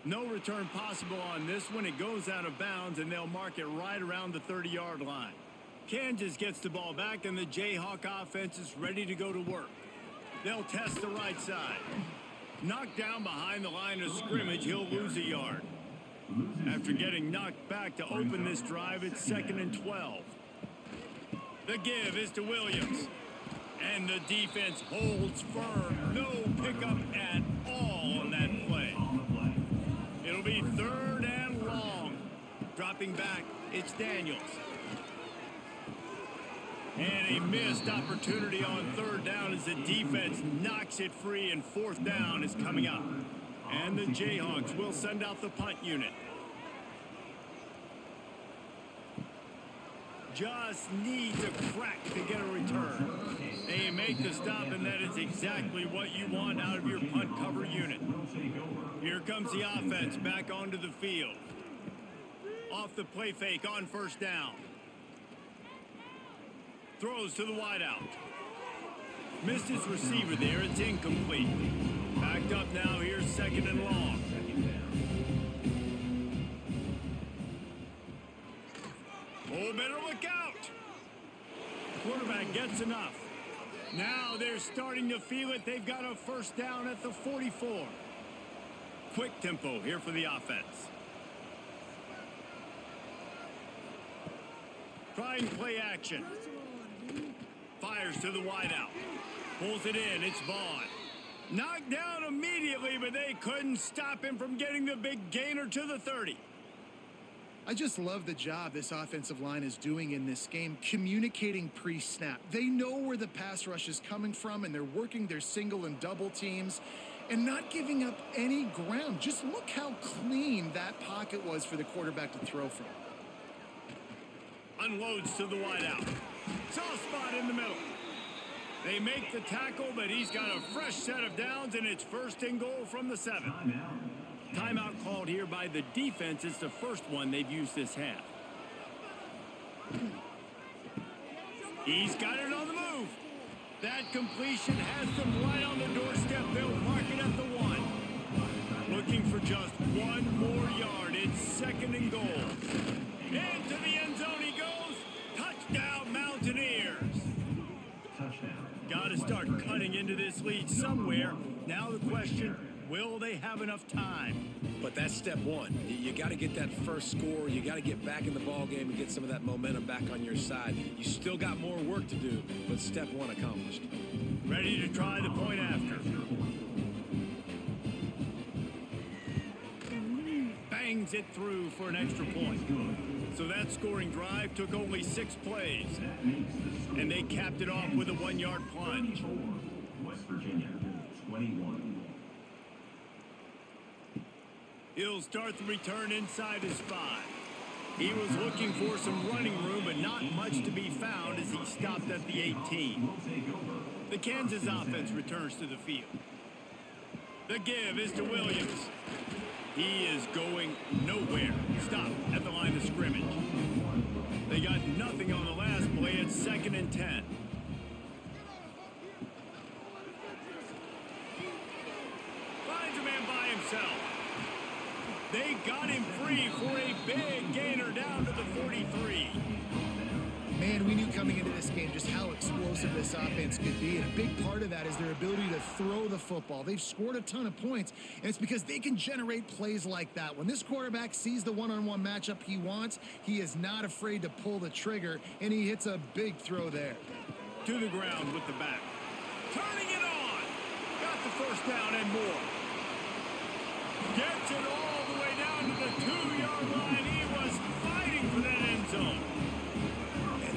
No return possible on this one. It goes out of bounds, and they'll mark it right around the 30-yard line. Kansas gets the ball back, and the Jayhawk offense is ready to go to work. They'll test the right side. Knocked down behind the line of scrimmage, he'll lose a yard. After getting knocked back to open this drive, it's 2nd and 12. The give is to Williams. And the defense holds firm. No pickup at all on that play. It'll be 3rd and long. Dropping back, it's Daniels. And a missed opportunity on 3rd down as the defense knocks it free, and 4th down is coming up. And the Jayhawks will send out the punt unit. Just needs a crack to get a return. They make the stop, and that is exactly what you want out of your punt cover unit. Here comes the offense back onto the field. Off the play fake on first down. Throws to the wideout. Missed his receiver there. It's incomplete. Backed up now. Here's 2nd and long. Oh, better look out. Quarterback gets enough. Now they're starting to feel it. They've got a first down at the 44. Quick tempo here for the offense. Trying play action. Fires to the wideout. Pulls it in. It's Vaughn. Knocked down immediately, but they couldn't stop him from getting the big gainer to the 30. I just love the job this offensive line is doing in this game, communicating pre-snap. They know where the pass rush is coming from, and they're working their single and double teams and not giving up any ground. Just look how clean that pocket was for the quarterback to throw from. Unloads to the wideout. Soft spot in the middle. They make the tackle, but he's got a fresh set of downs, and it's 1st and goal from the 7. Timeout called here by the defense. It's the first one they've used this half. He's got it on the move. That completion has them right on the doorstep. They'll mark it at the 1. Looking for just 1 more yard. It's 2nd and goal. Into the end zone he goes. Touchdown, Mountaineers. Got to start cutting into this lead somewhere. Now the question, will they have enough time? But that's step one. You got to get that first score. You got to get back in the ball game and get some of that momentum back on your side. You still got more work to do, but step 1 accomplished. Ready to try the point after. Bangs it through for an extra point. So that scoring drive took only 6 plays. And they capped it off with a 1-yard plunge. West Virginia, 21. He'll start the return inside his 5. He was looking for some running room, but not much to be found as he stopped at the 18. The Kansas offense returns to the field. The give is to Williams. He is going nowhere. Stop at the line of scrimmage. They got nothing on the last play. It's 2nd and 10. Finds a man by himself. They got him free for a big gainer down to the 43. Man, we knew coming into this game just how explosive this offense could be, and a big part of that is their ability to throw the football. They've scored a ton of points, and it's because they can generate plays like that. When this quarterback sees the one-on-one matchup he wants, he is not afraid to pull the trigger, and he hits a big throw there. To the ground with the back. Turning it on. Got the first down and more. Gets it all the way down to the 2-yard line. He was fighting for that end zone.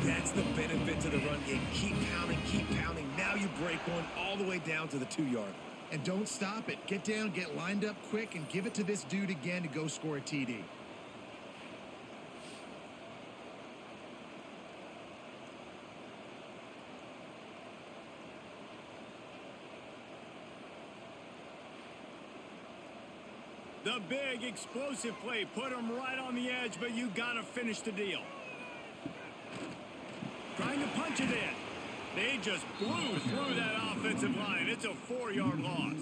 That's the benefit to the run game. Keep pounding. Now you break one all the way down to the 2-yard line. And don't stop it. Get down, get lined up quick, and give it to this dude again to go score a TD. The big explosive play put him right on the edge, but you got to finish the deal. Trying to punch it in. They just blew through that offensive line. It's a 4-yard loss.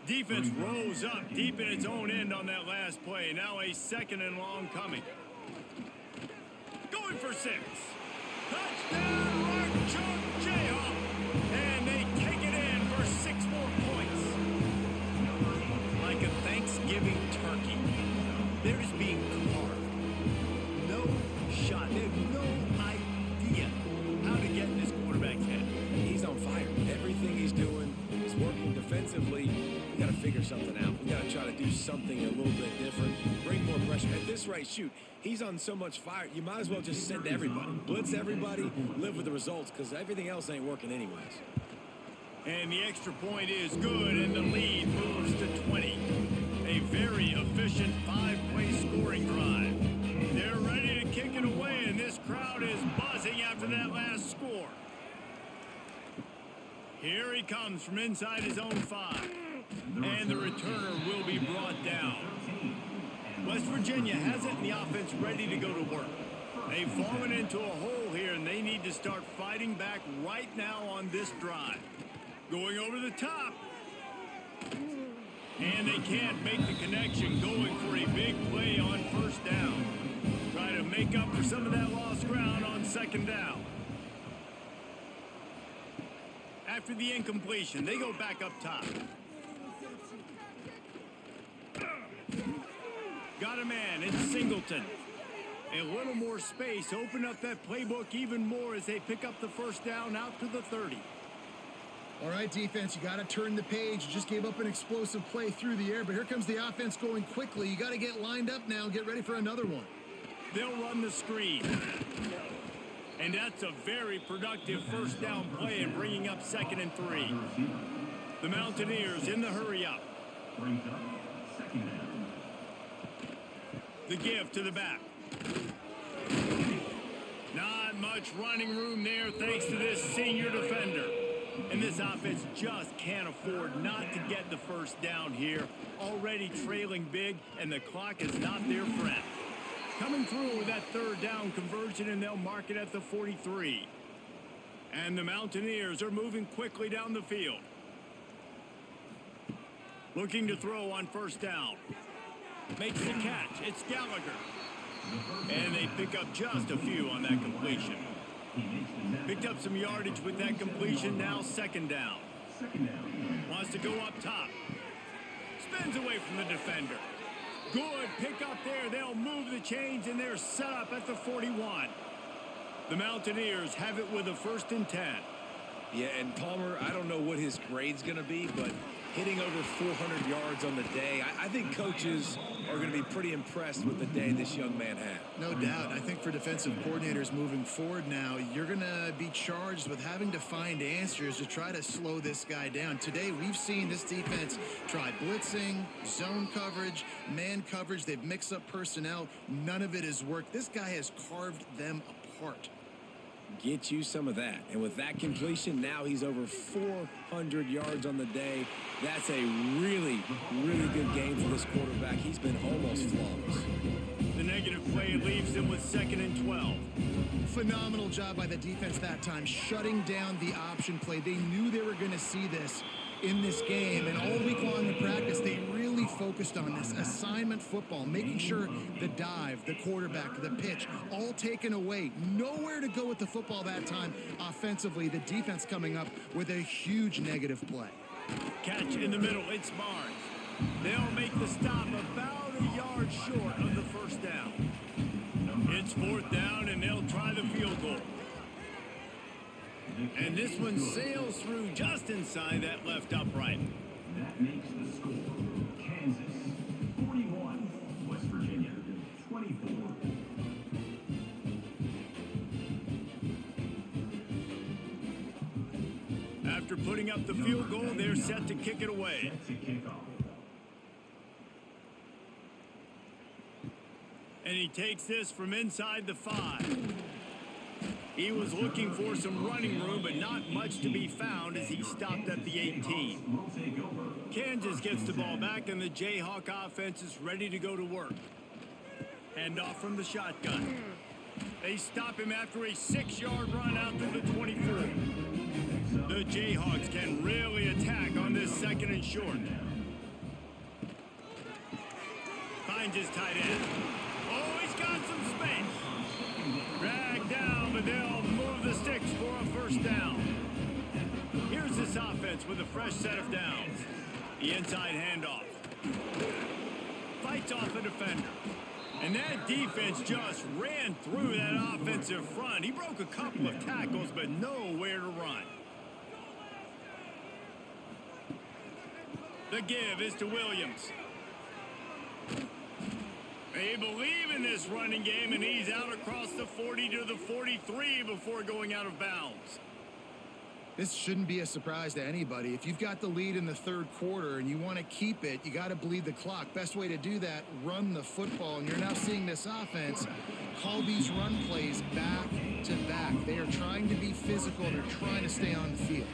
Defense rose up deep in its own end on that last play. Now a 2nd and long coming. Going for 6. Touchdown, Virginia Jayhawks. And they take it in for 6 more points. Like a Thanksgiving turkey. They're just being carved. No shot. They have no idea how to get in this quarterback's head. He's on fire. Everything he's doing is working defensively. We got to figure something out. We got to try to do something a little bit different. Bring more pressure. At this rate, shoot, he's on so much fire. You might as well just send everybody. Blitz everybody. Live with the results because everything else ain't working anyways. And the extra point is good, and the lead moves to 20. A very efficient 5-play scoring drive. They're ready to kick it away, and this crowd is buzzing after that last score. Here he comes from inside his own 5. And the returner will be brought down. West Virginia has it, and the offense ready to go to work. They've fallen into a hole here, and they need to start fighting back right now on this drive. Going over the top. And they can't make the connection, going for a big play on 1st down. Try to make up for some of that lost ground on 2nd down. After the incompletion, they go back up top. Got a man, it's Singleton. A little more space, open up that playbook even more as they pick up the 1st down out to the 30. All right, defense, you got to turn the page. You just gave up an explosive play through the air, but here comes the offense going quickly. You got to get lined up now and get ready for another one. They'll run the screen. And that's a very productive 1st down play and bringing up 2nd and 3. The Mountaineers in the hurry up. Brings up 2nd down. The give to the back. Not much running room there thanks to this senior defender. And this offense just can't afford not to get the 1st down here. Already trailing big, and the clock is not their friend. Coming through with that 3rd down conversion, and they'll mark it at the 43. And the Mountaineers are moving quickly down the field. Looking to throw on 1st down. Makes the catch. It's Gallagher. And they pick up just a few on that completion. Picked up some yardage with that completion. Now 2nd down. Wants to go up top. Spins away from the defender. Good pick up there. They'll move the chains, and they're set up at the 41. The Mountaineers have it with a 1st and 10. Yeah, and Palmer, I don't know what his grade's going to be, but hitting over 400 yards on the day. I think coaches are going to be pretty impressed with the day this young man had. No doubt. I think for defensive coordinators moving forward now, you're going to be charged with having to find answers to try to slow this guy down. Today, we've seen this defense try blitzing, zone coverage, man coverage. They've mixed up personnel. None of it has worked. This guy has carved them apart. Get you some of that. And with that completion, now he's over 400 yards on the day. That's a really, really good game for this quarterback. He's been almost flawless. The negative play leaves them with 2nd and 12. Phenomenal job by the defense that time, shutting down the option play. They knew they were going to see this in this game, and all week long in practice, they really focused on this assignment football, making sure the dive, the quarterback, the pitch, all taken away. Nowhere to go with the football that time offensively. The defense coming up with a huge negative play. Catch in the middle. It's Barnes. They'll make the stop about a yard short of the first down. It's 4th down, and they'll try the field goal. And this one sails through just inside that left upright. That makes the score Kansas 41, West Virginia 24. After putting up the field goal, they're set to kick it away. Set to kick off. And he takes this from inside the 5. He was looking for some running room, but not much to be found as he stopped at the 18. Kansas gets the ball back, and the Jayhawk offense is ready to go to work. Handoff from the shotgun. They stop him after a 6-yard run out to the 24. The Jayhawks can really attack on this 2nd and short. Finds his tight end. Oh, he's got some space. Dragged down, but they'll move the sticks for a first down. Here's this offense with a fresh set of downs. The inside handoff. Fights off a defender. And that defense just ran through that offensive front. He broke a couple of tackles, but nowhere to run. The give is to Williams. They believe in this running game, and he's out across the 40 to the 43 before going out of bounds. This shouldn't be a surprise to anybody. If you've got the lead in the 3rd quarter and you want to keep it, you got to bleed the clock. Best way to do that, run the football. And you're now seeing this offense call these run plays back to back. They are trying to be physical. They're trying to stay on the field.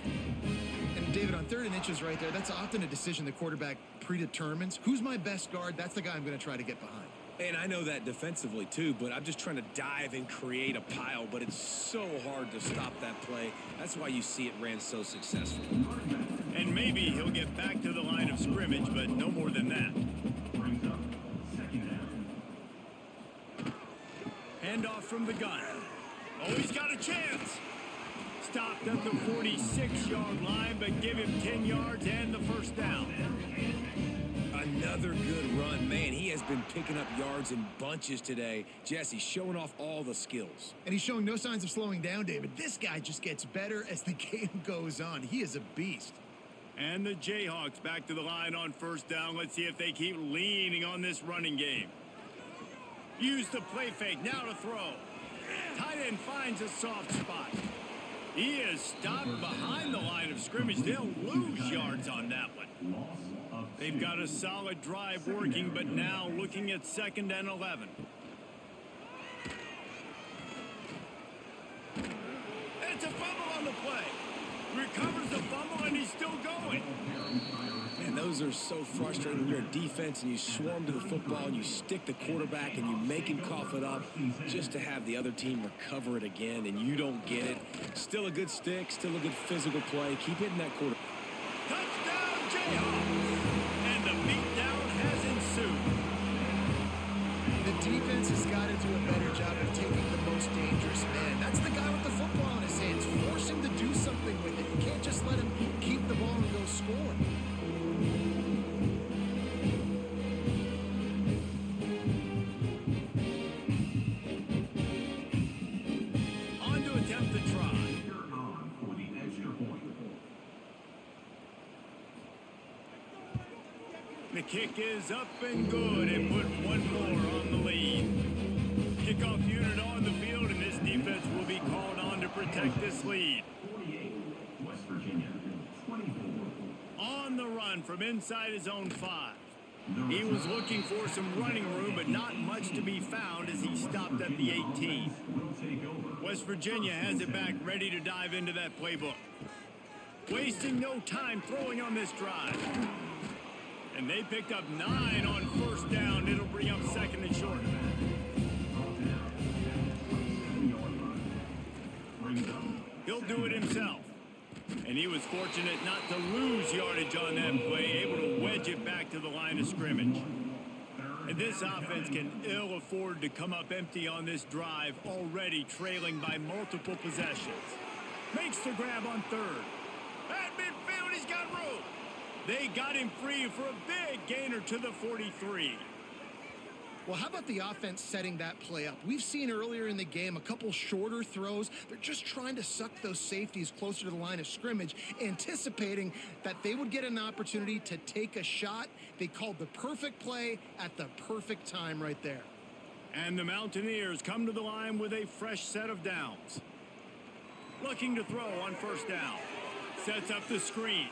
And David, on 3rd and inches right there, that's often a decision the quarterback predetermines. Who's my best guard? That's the guy I'm going to try to get behind. And I know that defensively, too, but I'm just trying to dive and create a pile, but it's so hard to stop that play. That's why you see it ran so successful. And maybe he'll get back to the line of scrimmage, but no more than that. Brings up 2nd down. Handoff from the gun. Oh, he's got a chance. Stopped at the 46-yard line, but give him 10 yards and the first down. Another good run. Man, he has been picking up yards in bunches today. Jesse showing off all the skills. And he's showing no signs of slowing down, David. This guy just gets better as the game goes on. He is a beast. And the Jayhawks back to the line on first down. Let's see if they keep leaning on this running game. Use the play fake. Now to throw. Tight end finds a soft spot. He is stopped behind the line of scrimmage. They'll lose yards on that one. They've got a solid drive working, but now looking at 2nd and 11. It's a fumble on the play. Recovers the fumble, and he's still going. And those are so frustrating when you're a defense and you swarm to the football and you stick the quarterback and you make him cough it up just to have the other team recover it again, and you don't get it. Still a good stick, still a good physical play. Keep hitting that quarter. Touchdown, Jayhawks! And the beatdown has ensued. The defense has got to do a better job of taking the most dangerous man. That's the guy with the football in his hands. Force him to do something with it. You can't just let him keep the ball and go score. On to attempt the try. kick is up and good and put one more on the lead. Kickoff unit on the field, and this defense will be called on to protect this lead. 48, West Virginia, 24. On the run from inside his own 5. He was looking for some running room, but not much to be found as he stopped at the 18. West Virginia has it back, ready to dive into that playbook. Wasting no time throwing on this drive. And they picked up 9 on first down. It'll bring up second and short. He'll do it himself. And he was fortunate not to lose yardage on that play, able to wedge it back to the line of scrimmage. And this offense can ill afford to come up empty on this drive, already trailing by multiple possessions. Makes the grab on third. At midfield, he's got room. They got him free for a big gainer to the 43. Well, how about the offense setting that play up? We've seen earlier in the game a couple shorter throws. They're just trying to suck those safeties closer to the line of scrimmage, anticipating that they would get an opportunity to take a shot. They called the perfect play at the perfect time right there. And the Mountaineers come to the line with a fresh set of downs. Looking to throw on first down. Sets up the screen.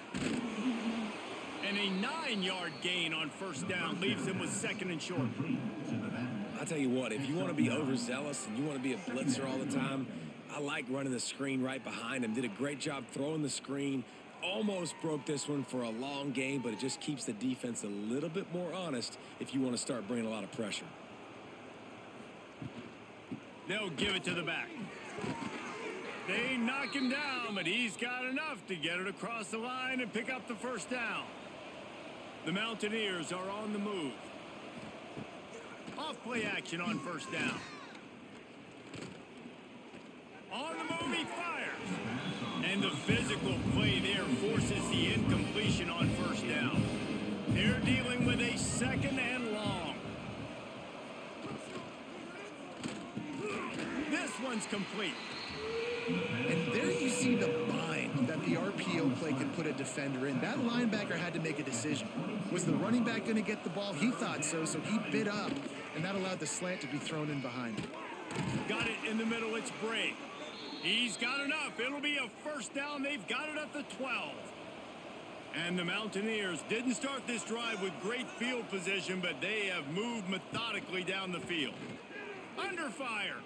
And a 9-yard gain on first down leaves him with second and short. I'll tell you what, if you want to be overzealous and you want to be a blitzer all the time, I like running the screen right behind him. Did a great job throwing the screen. Almost broke this one for a long game, but it just keeps the defense a little bit more honest if you want to start bringing a lot of pressure. They'll give it to the back. They knock him down, but he's got enough to get it across the line and pick up the first down. The Mountaineers are on the move. Off play action on first down. On the move, he fires. And the physical play there forces the incompletion on first down. They're dealing with a second and long. This one's complete. And there you see the bind that the RPO play could put a defender in. That linebacker had to make a decision. Was the running back going to get the ball? He thought so, so he bid up, and that allowed the slant to be thrown in behind him. Got it in the middle, it's Bray. He's got enough. It'll be a first down. They've got it at the 12. And the Mountaineers didn't start this drive with great field position, but they have moved methodically down the field. Under fire.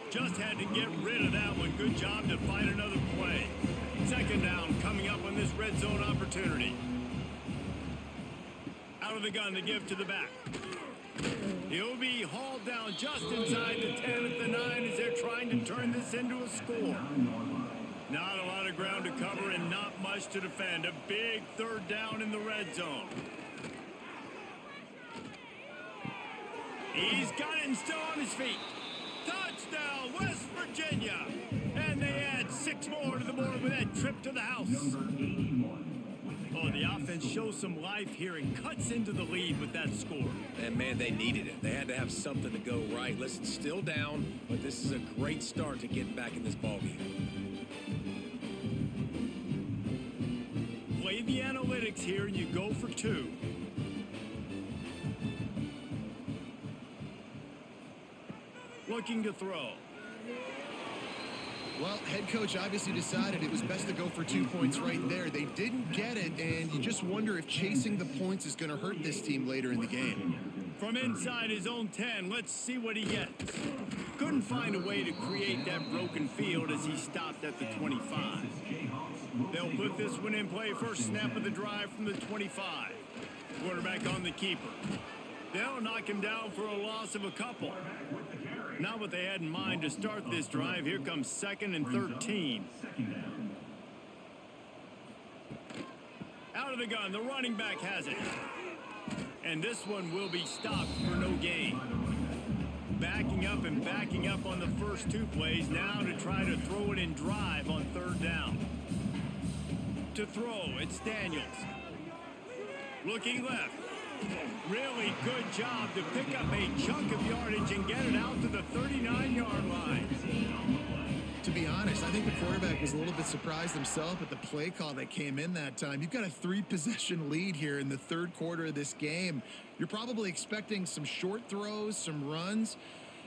Just had to get rid of that one. Good job to find another play. Second down coming up on this red zone opportunity. Out of the gun to give to the back. He'll be hauled down just inside the 10 at the 9 as they're trying to turn this into a score. Not a lot of ground to cover and not much to defend. A big third down in the red zone. He's got it and still on his feet. Touchdown, West Virginia. And they add 6 more to the board with that trip to the house. Oh, the offense shows some life here and cuts into the lead with that score. And, man, they needed it. They had to have something to go right. Listen, still down, but this is a great start to getting back in this ballgame. Play the analytics here and you go for 2. Looking to throw. Well, head coach obviously decided it was best to go for 2 points right there. They didn't get it, and you just wonder if chasing the points is going to hurt this team later in the game. From inside his own 10, let's see what he gets. Couldn't find a way to create that broken field as he stopped at the 25. They'll put this one in play. First snap of the drive from the 25. Quarterback on the keeper. They'll knock him down for a loss of a couple. Not what they had in mind to start this drive. Here comes 2nd and 13. Out of the gun, the running back has it. And this one will be stopped for no gain. Backing up and backing up on the first 2 plays now to try to throw it in drive on 3rd down. To throw, it's Daniels. Looking left. Really good job to pick up a chunk of yardage and get it out to the 39-yard line. To be honest, I think the quarterback was a little bit surprised himself at the play call that came in that time. You've got a 3-possession lead here in the third quarter of this game. You're probably expecting some short throws, some runs.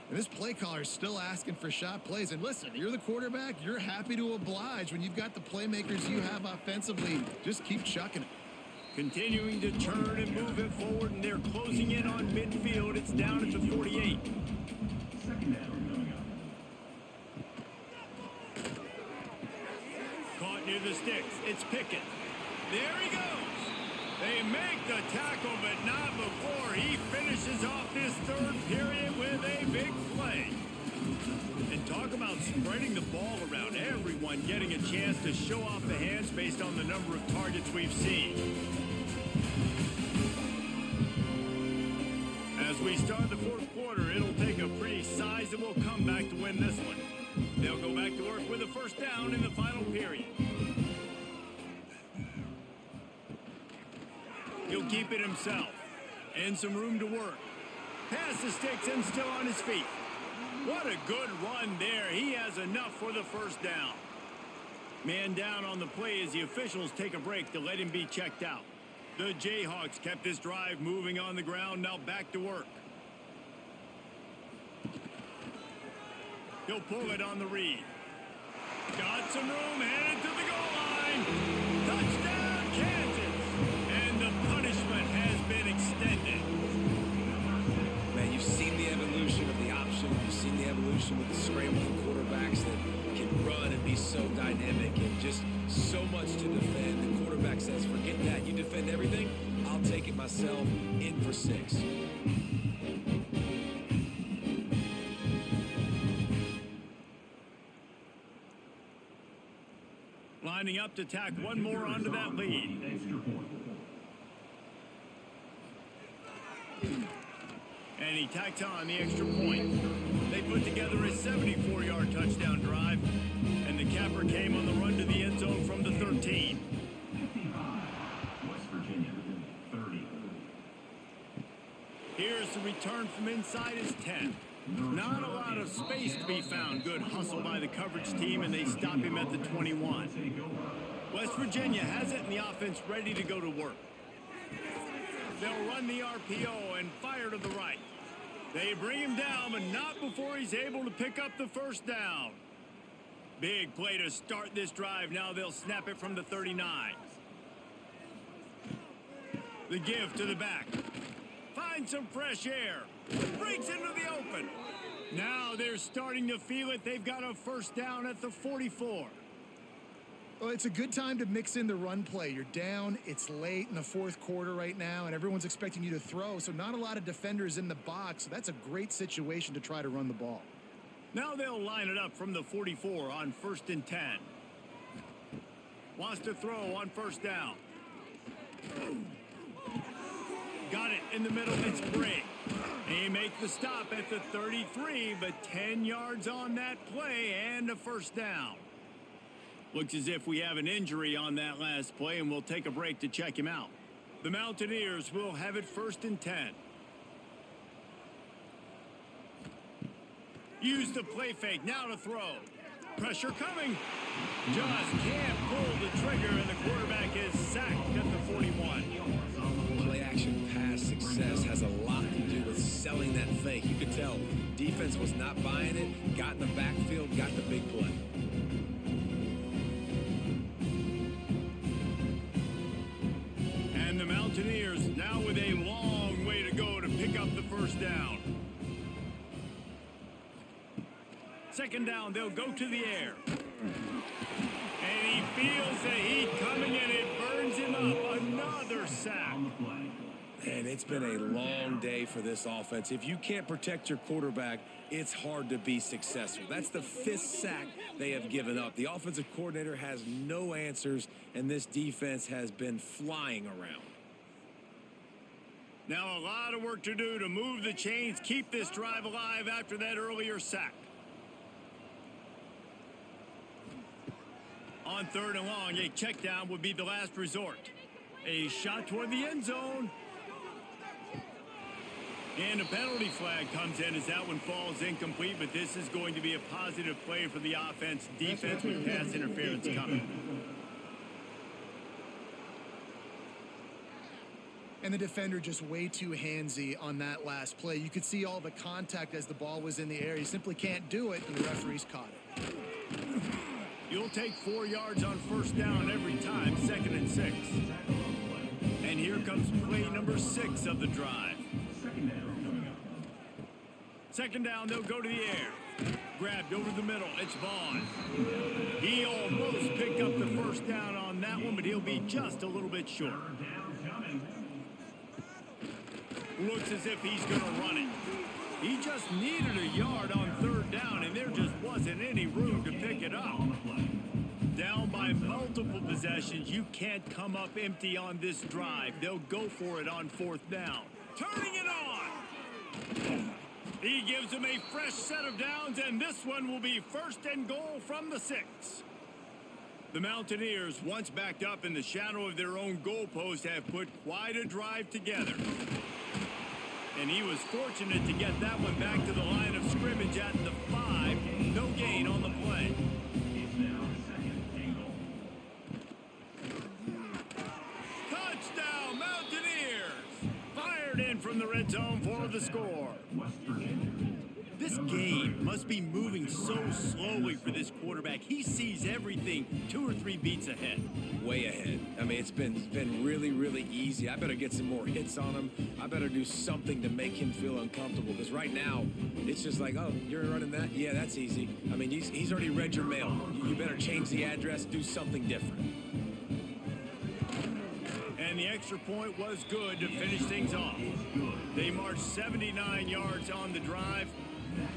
And this play caller is still asking for shot plays. And listen, you're the quarterback. You're happy to oblige when you've got the playmakers you have offensively. Just keep chucking it. Continuing to turn and move it forward, and they're closing in on midfield. It's down at the 48. Second down coming up. Caught near the sticks. It's Pickett. There he goes. They make the tackle, but not before he finishes off this third period with a big play. And talk about spreading the ball around. Everyone getting a chance to show off the hands based on the number of targets we've seen. As we start the fourth quarter, it'll take a pretty sizable comeback to win this one. They'll go back to work with a first down in the final period. He'll keep it himself. And some room to work. Past the sticks and still on his feet. What a good run there. He has enough for the first down. Man down on the play as the officials take a break to let him be checked out. The Jayhawks kept this drive moving on the ground. Now back to work. He'll pull it on the read. Got some room, headed to the goal line. Touchdown, Kansas. And the punishment has been extended. Man, you've seen the evolution of the option. You've seen the evolution with the scrambling quarterbacks that can run and be so dynamic and just so much to defend. The quarterback says, forget that. You defend everything. I'll take it myself. In for 6. Lining up to tack one more onto that lead. Extra point. And he tacks on the extra point. They put together a 74-yard touchdown drive. And the capper came on the run to the end zone from the 13. 55. West Virginia, 30. Here's the return from inside his 10. Not a lot of space to be found. Good hustle by the coverage team, and they stop him at the 21. West Virginia has it, and the offense ready to go to work. They'll run the RPO and fire to the right. They bring him down, but not before he's able to pick up the first down. Big play to start this drive. Now they'll snap it from the 39. The give to the back. Find some fresh air. Breaks into the open. Now they're starting to feel it. They've got a first down at the 44. Well, it's a good time to mix in the run play. You're down. It's late in the fourth quarter right now, and everyone's expecting you to throw, so not a lot of defenders in the box. So that's a great situation to try to run the ball. Now they'll line it up from the 44 on 1st and 10. Wants to throw on first down. Got it in the middle. It's Briggs. He makes the stop at the 33, but 10 yards on that play and a first down. Looks as if we have an injury on that last play, and we'll take a break to check him out. The Mountaineers will have it 1st and 10. Use the play fake. Now to throw. Pressure coming. Just can't pull the trigger, and the quarterback is sacked at the 41. Play action pass success has a lot to do with selling that fake. You could tell defense was not buying it, got in the backfield, got the big play. And the Mountaineers now with a long way to go to pick up the first down. Second down, they'll go to the air. And he feels the heat coming, and it burns him up. Another sack. And it's been a long day for this offense. If you can't protect your quarterback, it's hard to be successful. That's the 5th sack they have given up. The offensive coordinator has no answers, and this defense has been flying around. Now a lot of work to do to move the chains, keep this drive alive after that earlier sack. On 3rd and long, a check down would be the last resort. A shot toward the end zone. And a penalty flag comes in as that one falls incomplete, but this is going to be a positive play for the offense. Defense with pass interference coming. And the defender just way too handsy on that last play. You could see all the contact as the ball was in the air. He simply can't do it, and the referees caught it. You'll take 4 yards on first down every time, 2nd and 6. And here comes play number 6 of the drive. Second down, they'll go to the air. Grabbed over the middle, it's Vaughn. He almost picked up the first down on that one, but he'll be just a little bit short. Looks as if he's going to run it. He just needed a yard on 3rd down, and there just wasn't any room to pick it up. Down by multiple possessions, you can't come up empty on this drive. They'll go for it on 4th down. Turning it on. He gives him a fresh set of downs, and this one will be 1st and goal from the 6. The Mountaineers, once backed up in the shadow of their own goalpost, have put quite a drive together. And he was fortunate to get that one back to the line of scrimmage at the 5. No gain on the play. Touchdown, Mountaineers! Fired in from the red zone for the score. This game must be moving so slowly for this quarterback. He sees everything 2 or 3 beats ahead. Way ahead. I mean, it's been really, really easy. I better get some more hits on him. I better do something to make him feel uncomfortable. Because right now, it's just like, oh, you're running that? Yeah, that's easy. I mean, he's already read your mail. You better change the address, do something different. And the extra point was good to finish things off. They marched 79 yards on the drive.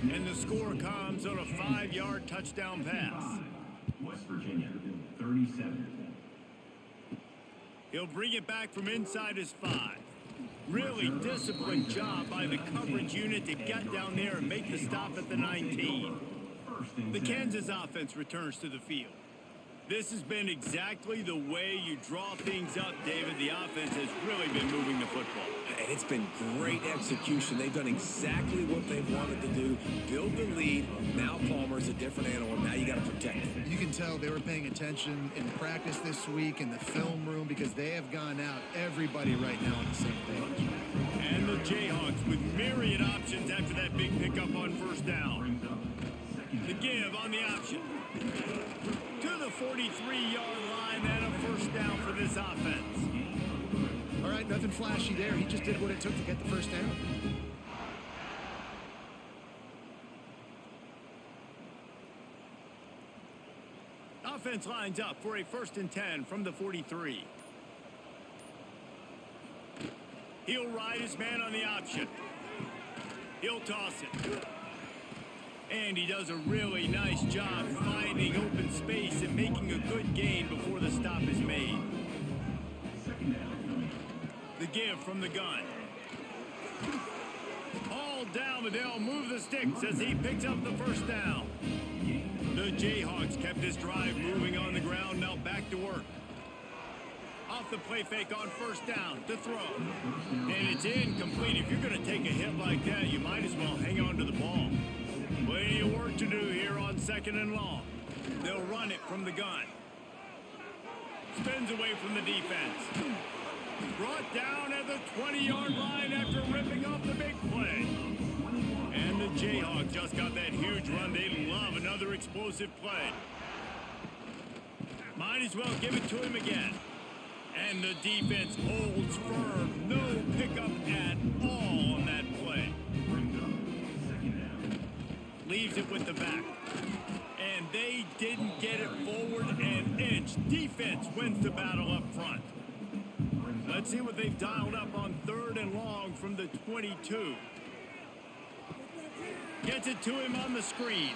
And the score comes on a 5-yard touchdown pass. West Virginia, 37. He'll bring it back from inside his 5. Really disciplined job by the coverage unit to get down there and make the stop at the 19. The Kansas offense returns to the field. This has been exactly the way you draw things up, David. The offense has really been moving the football. And it's been great execution. They've done exactly what they've wanted to do. Build the lead. Now Palmer's a different animal. Now you got to protect him. You can tell they were paying attention in practice this week in the film room because they have gone out, everybody right now on the same page. And the Jayhawks with myriad options after that big pickup on first down. The give on the option. To the 43-yard line and a first down for this offense. All right, nothing flashy there. He just did what it took to get the first down. Offense lines up for a 1st and 10 from the 43. He'll ride his man on the option. He'll toss it. And he does a really nice job finding open space and making a good gain before the stop is made. The give from the gun. All down, but they'll move the sticks as he picks up the first down. The Jayhawks kept this drive moving on the ground, now back to work. Off the play fake on first down to throw. And it's incomplete. If you're going to take a hit like that, you might as well hang on to the ball. Plenty of work to do here on 2nd and long. They'll run it from the gun. Spins away from the defense. Brought down at the 20-yard line after ripping off the big play. And the Jayhawks just got that huge run. They love another explosive play. Might as well give it to him again. And the defense holds firm. No pickup at all on that play. Leaves it with the back. And they didn't get it forward an inch. Defense wins the battle up front. Let's see what they've dialed up on 3rd and long from the 22. Gets it to him on the screen.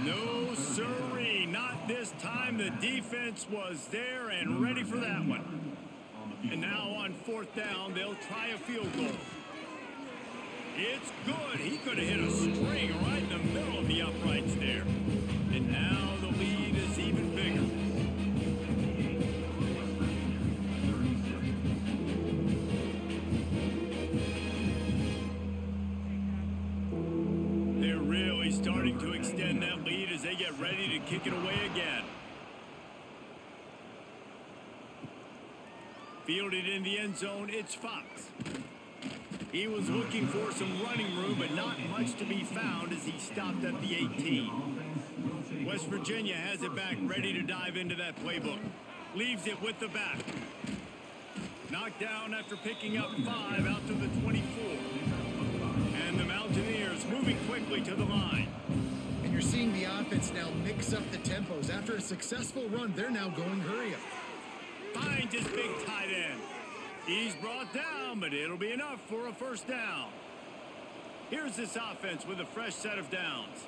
No, sirree. Not this time. The defense was there and ready for that one. And now on 4th down, they'll try a field goal. It's good. He could have hit a string right in the middle of the uprights there. And now the lead is even bigger. starting to extend that lead as they get ready to kick it away again. Fielded in the end zone, it's Fox. He was looking for some running room, but not much to be found as he stopped at the 18. West Virginia has it back, ready to dive into that playbook. Leaves it with the back. Knocked down after picking up 5 out to the 24. And the Mountaineers moving quickly to the line. And you're seeing the offense now mix up the tempos. After a successful run, they're now going hurry up. Finds his big tight end. He's brought down, but it'll be enough for a first down. Here's this offense with a fresh set of downs.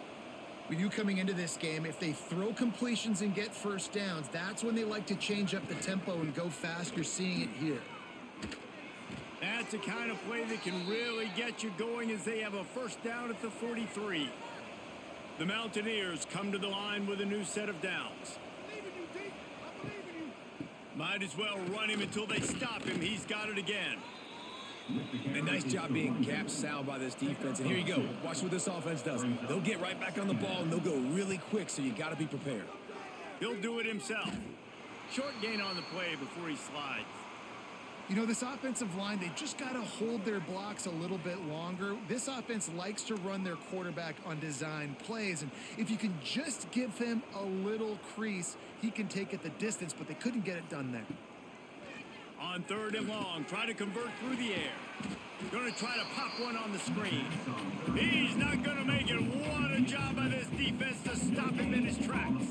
With you coming into this game, if they throw completions and get first downs, that's when they like to change up the tempo and go fast. You're seeing it here. That's the kind of play that can really get you going as they have a first down at the 43. The Mountaineers come to the line with a new set of downs. Might as well run him until they stop him. He's got it again. A nice job being gapped sound by this defense. And here you go. Watch what this offense does. They'll get right back on the ball, and they'll go really quick, so you got to be prepared. He'll do it himself. Short gain on the play before he slides. You know, this offensive line, they just got to hold their blocks a little bit longer. This offense likes to run their quarterback on design plays, and if you can just give him a little crease, he can take it the distance, but they couldn't get it done there. On 3rd and long, try to convert through the air. Going to try to pop one on the screen. He's not going to make it. What a job by this defense to stop him in his tracks.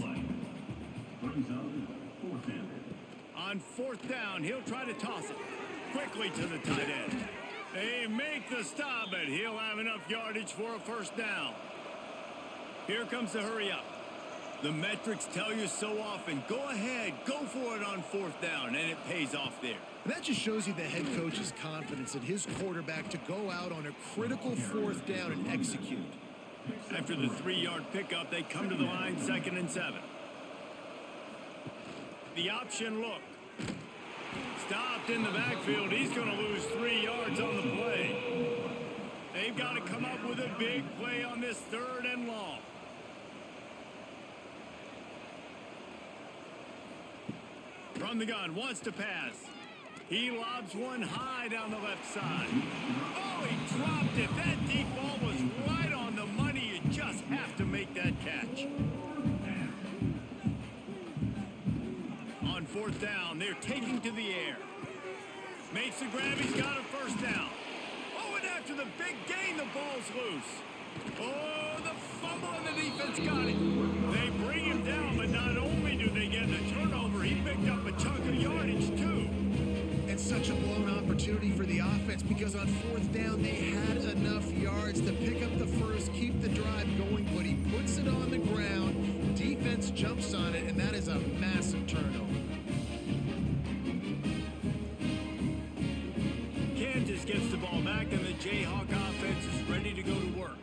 On 4th down, he'll try to toss it quickly to the tight end. They make the stop, but he'll have enough yardage for a first down. Here comes the hurry up. The metrics tell you so often, go ahead, go for it on 4th down, and it pays off there. And that just shows you the head coach's confidence in his quarterback to go out on a critical 4th down and execute. After the 3-yard pickup, they come to the line 2nd and 7. The option look. Stopped in the backfield. He's going to lose 3 yards on the play. They've got to come up with a big play on this 3rd and long. From the gun, wants to pass. He lobs one high down the left side. Oh, he dropped it. That deep ball was right on the money. You just have to make that catch. On 4th down, they're taking to the air. Makes the grab. He's got a first down. Oh, and after the big gain, the ball's loose. Oh, the fumble, and the defense got it. They bring him down, but not only do they get the turnover, he picked up a chunk of yardage, too. And such a blown opportunity for the offense because on 4th down, they had enough yards to pick up the first, keep the drive going, but he puts it on the ground. Defense jumps on it, and that is a massive turnover. Kansas gets the ball back, and the Jayhawk offense is ready to go to work.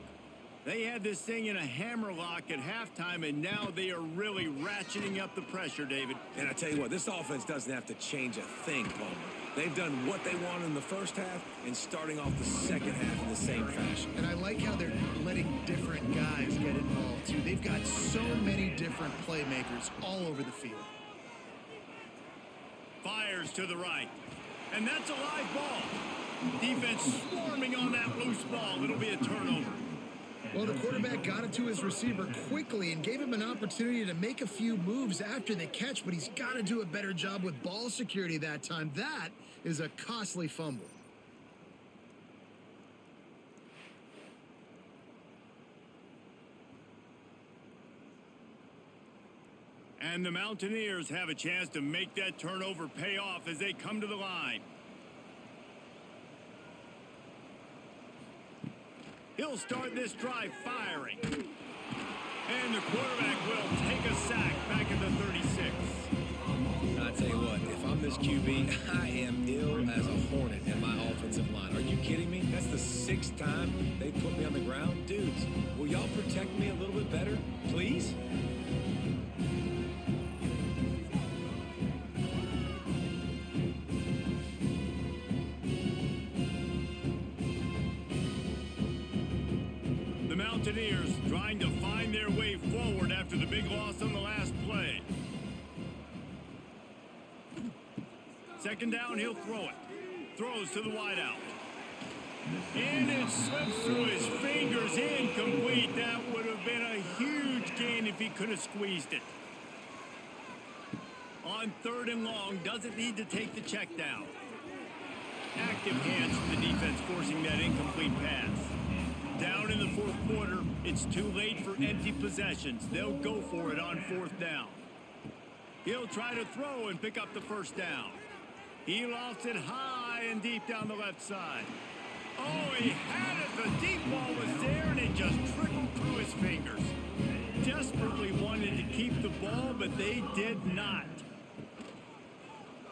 They had this thing in a hammerlock at halftime, and now they are really ratcheting up the pressure, David. And I tell you what, this offense doesn't have to change a thing, Palmer. They've done what they wanted in the first half and starting off the second half in the same fashion. And I like how they're letting different guys get involved, too. They've got so many different playmakers all over the field. Fires to the right. And that's a live ball. Defense swarming on that loose ball. It'll be a turnover. Well, the quarterback got it to his receiver quickly and gave him an opportunity to make a few moves after the catch, but he's got to do a better job with ball security that time. That is a costly fumble. And the Mountaineers have a chance to make that turnover pay off as they come to the line. He'll start this drive firing. And the quarterback will take a sack back at the 36. I tell you what, if I'm this QB, I am ill as a hornet in my offensive line. Are you kidding me? That's the 6th time they put me on the ground. Dudes, will y'all protect me a little bit better, please? Mountaineers trying to find their way forward after the big loss on the last play. Second down, he'll throw it. Throws to the wideout. And it slips through his fingers, incomplete. That would have been a huge gain if he could have squeezed it. On 3rd and long, doesn't need to take the check down. Active hands from the defense forcing that incomplete pass. Down in the 4th quarter, it's too late for empty possessions. They'll go for it on 4th down. He'll try to throw and pick up the 1st down. He lofts it high and deep down the left side. Oh, he had it. The deep ball was there, and it just trickled through his fingers. Desperately wanted to keep the ball, but they did not.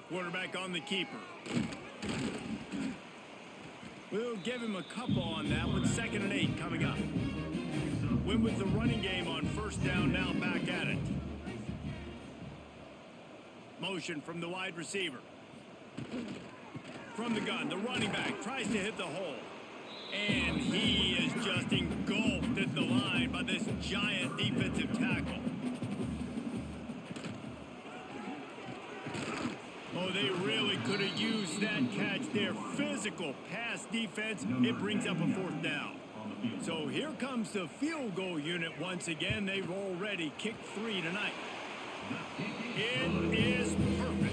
Quarterback on the keeper. We'll give him a couple on that one. 2nd and 8 coming up. Win with the running game on 1st down, now back at it. Motion from the wide receiver. From the gun, the running back tries to hit the hole. And he is just engulfed at the line by this giant defensive tackle. Oh, they really could have used that catch there. Physical pass defense. It brings up a 4th down. So here comes the field goal unit once again. They've already kicked 3 tonight. It is perfect.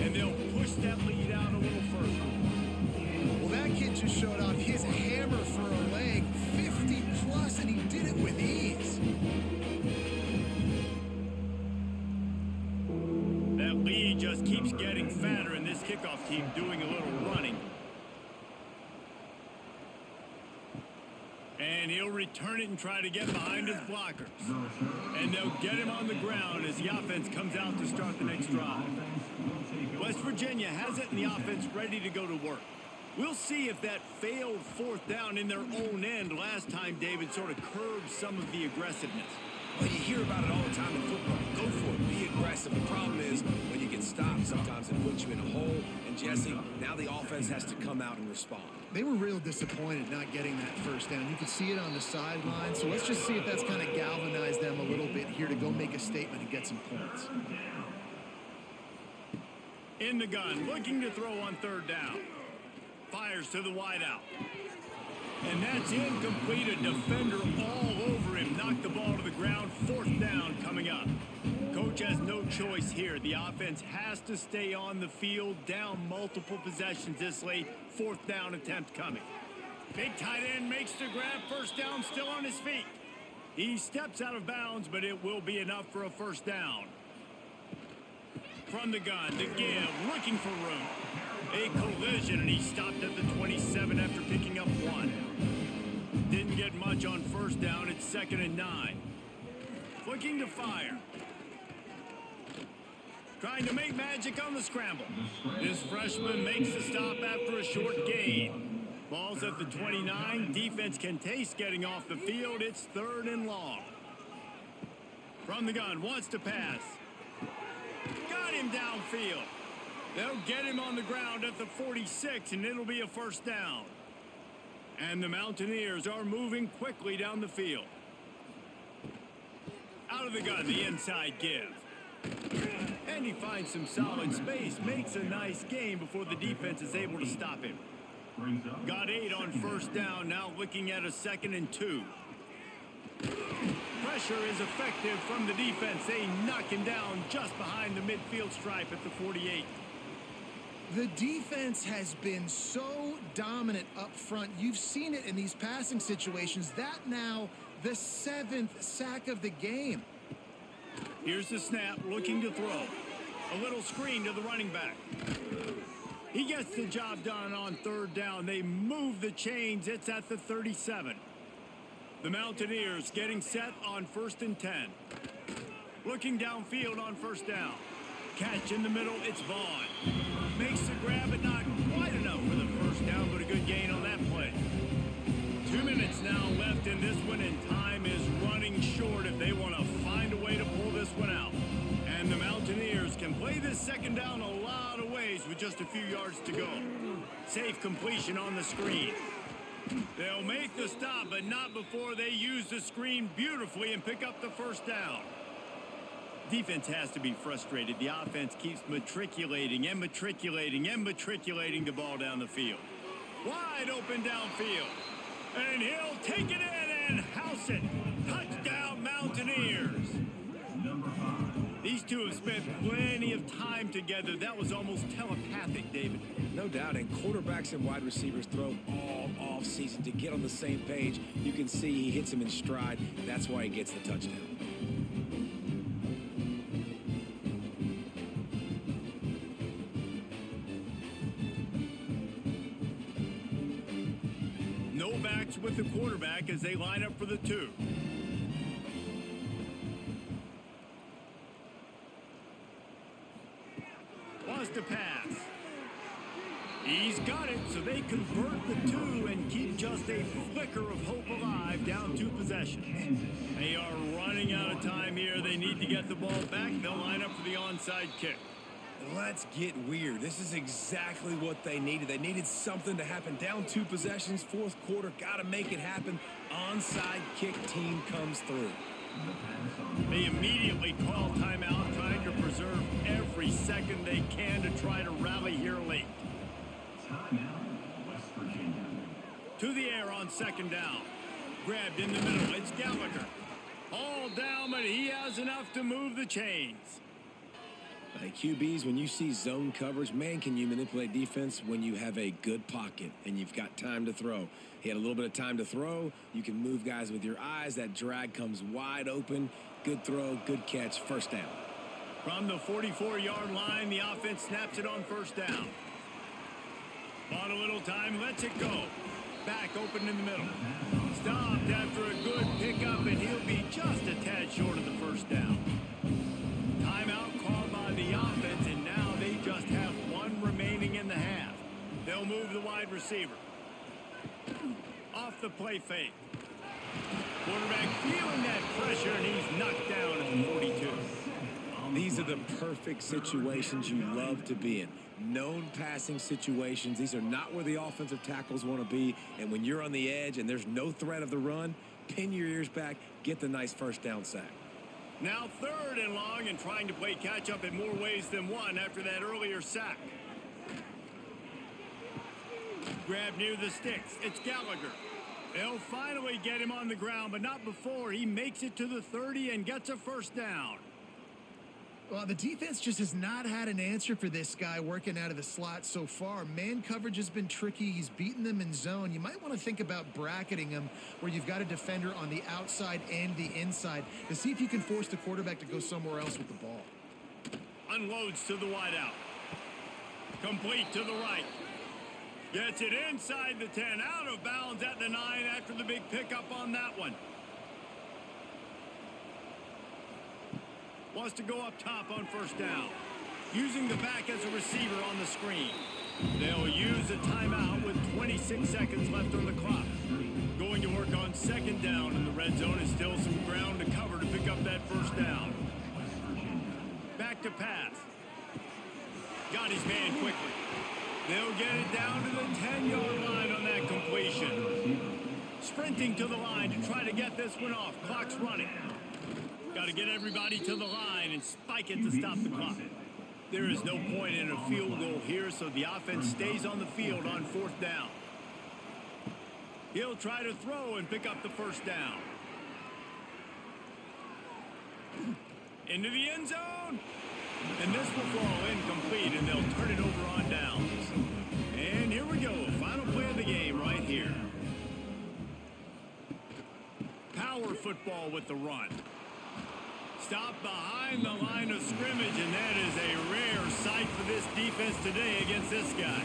And they'll push that lead out a little further. Well, that kid just showed off his hammer for a leg, 50 plus, and he did it with ease. That lead just keeps getting fatter, and this kickoff team doing a little running. And he'll return it and try to get behind his blockers. And they'll get him on the ground as the offense comes out to start the next drive. West Virginia has it in the offense ready to go to work. We'll see if that failed 4th down in their own end last time, David, sort of curbed some of the aggressiveness. Well, you hear about it all the time in football. Go for it. Be aggressive. The problem is when you get stopped, sometimes it puts you in a hole. And, Jesse, now the offense has to come out and respond. They were real disappointed not getting that 1st down. You could see it on the sideline. So let's just see if that's kind of galvanized them a little bit here to go make a statement and get some points. In the gun, looking to throw on 3rd down. Fires to the wideout. And that's incomplete. A defender all over him. Knocked the ball to the ground. 4th down coming up. Coach has no choice here. The offense has to stay on the field. Down multiple possessions this late. 4th down attempt coming. Big tight end makes the grab. 1st down, still on his feet. He steps out of bounds, but it will be enough for a 1st down. From the gun, the give, looking for room. A collision, and he stopped at the 27 after picking up 1. Didn't get much on 1st down. It's 2nd and 9. Looking to fire. Trying to make magic on the scramble. This freshman makes the stop after a short gain. Ball's at the 29. Defense can taste getting off the field. It's 3rd and long. From the gun, wants to pass. Got him downfield. They'll get him on the ground at the 46, and it'll be a 1st down. And the Mountaineers are moving quickly down the field. Out of the gun, the inside give. And he finds some solid space, makes a nice gain before the defense is able to stop him. Got 8 on 1st down, now looking at a 2nd and 2. Pressure is effective from the defense. They knock him down just behind the midfield stripe at the 48. The defense has been so dominant up front. You've seen it in these passing situations. That now the 7th sack of the game. Here's the snap, looking to throw. A little screen to the running back. He gets the job done on 3rd down. They move the chains. It's at the 37. The Mountaineers getting set on 1st and 10. Looking downfield on 1st down. Catch in the middle, it's Vaughn. Makes the grab, but not quite enough for the 1st down, but a good gain on that play. 2 minutes now left in this one, and time is running short if they want to find a way to pull this one out. And the Mountaineers can play this 2nd down a lot of ways with just a few yards to go. Safe completion on the screen. They'll make the stop, but not before they use the screen beautifully and pick up the first down. Defense has to be frustrated. The offense keeps matriculating and matriculating and matriculating the ball down the field. Wide open downfield. And he'll take it in and house it. Touchdown, Mountaineers. Number 5. These two have spent plenty of time together. That was almost telepathic, David. No doubt, and quarterbacks and wide receivers throw all off season to get on the same page. You can see he hits him in stride. That's why he gets the touchdown. No backs with the quarterback as they line up for the 2. Wants to pass. He's got it, so they convert the 2 and keep just a flicker of hope alive, down 2 possessions. They are running out of time here. They need to get the ball back. They'll line up for the onside kick. Let's get weird. This is exactly what they needed. They needed something to happen. Down 2 possessions, 4th quarter, got to make it happen. Onside kick, team comes through. They immediately call timeout, trying to preserve every second they can to try to rally here late. Timeout, West Virginia. To the air on 2nd down. Grabbed in the middle. It's Gallagher. All down, but he has enough to move the chains. QBs, when you see zone coverage, man, can you manipulate defense when you have a good pocket and you've got time to throw. He had a little bit of time to throw. You can move guys with your eyes. That drag comes wide open. Good throw, good catch, first down. From the 44-yard line, the offense snaps it on 1st down. Bought a little time, lets it go. Back open in the middle. Stopped after a good pickup, and he'll be just a tad short of the 1st down. Timeout called by the offense, and now they just have 1 remaining in the half. They'll move the wide receiver. Off the play fake. Quarterback feeling that pressure, and he's knocked down at the 42. These are the perfect situations you love to be in. Known passing situations. These are not where the offensive tackles want to be. And when you're on the edge and there's no threat of the run, pin your ears back, get the nice first down sack. Now 3rd and long, and trying to play catch-up in more ways than one after that earlier sack. Grab near the sticks. It's Gallagher. They'll finally get him on the ground, but not before he makes it to the 30 and gets a first down. Well, the defense just has not had an answer for this guy working out of the slot so far. Man coverage has been tricky. He's beaten them in zone. You might want to think about bracketing him where you've got a defender on the outside and the inside to see if you can force the quarterback to go somewhere else with the ball. Unloads to the wideout. Complete to the right. Gets it inside the 10, out of bounds at the 9 after the big pickup on that one. Wants to go up top on 1st down. Using the back as a receiver on the screen. They'll use a timeout with 26 seconds left on the clock. Going to work on 2nd down in the red zone, and still some ground to cover to pick up that first down. Back to pass. Got his man quickly. They'll get it down to the 10-yard line on that completion. Sprinting to the line to try to get this one off. Clock's running. Got to get everybody to the line and spike it to stop the clock. There is no point in a field goal here, so the offense stays on the field on 4th down. He'll try to throw and pick up the first down. Into the end zone. And this will fall incomplete, and they'll turn it over on downs. And here we go. Final play of the game right here. Power football with the run. Stop behind the line of scrimmage, and that is a rare sight for this defense today against this guy.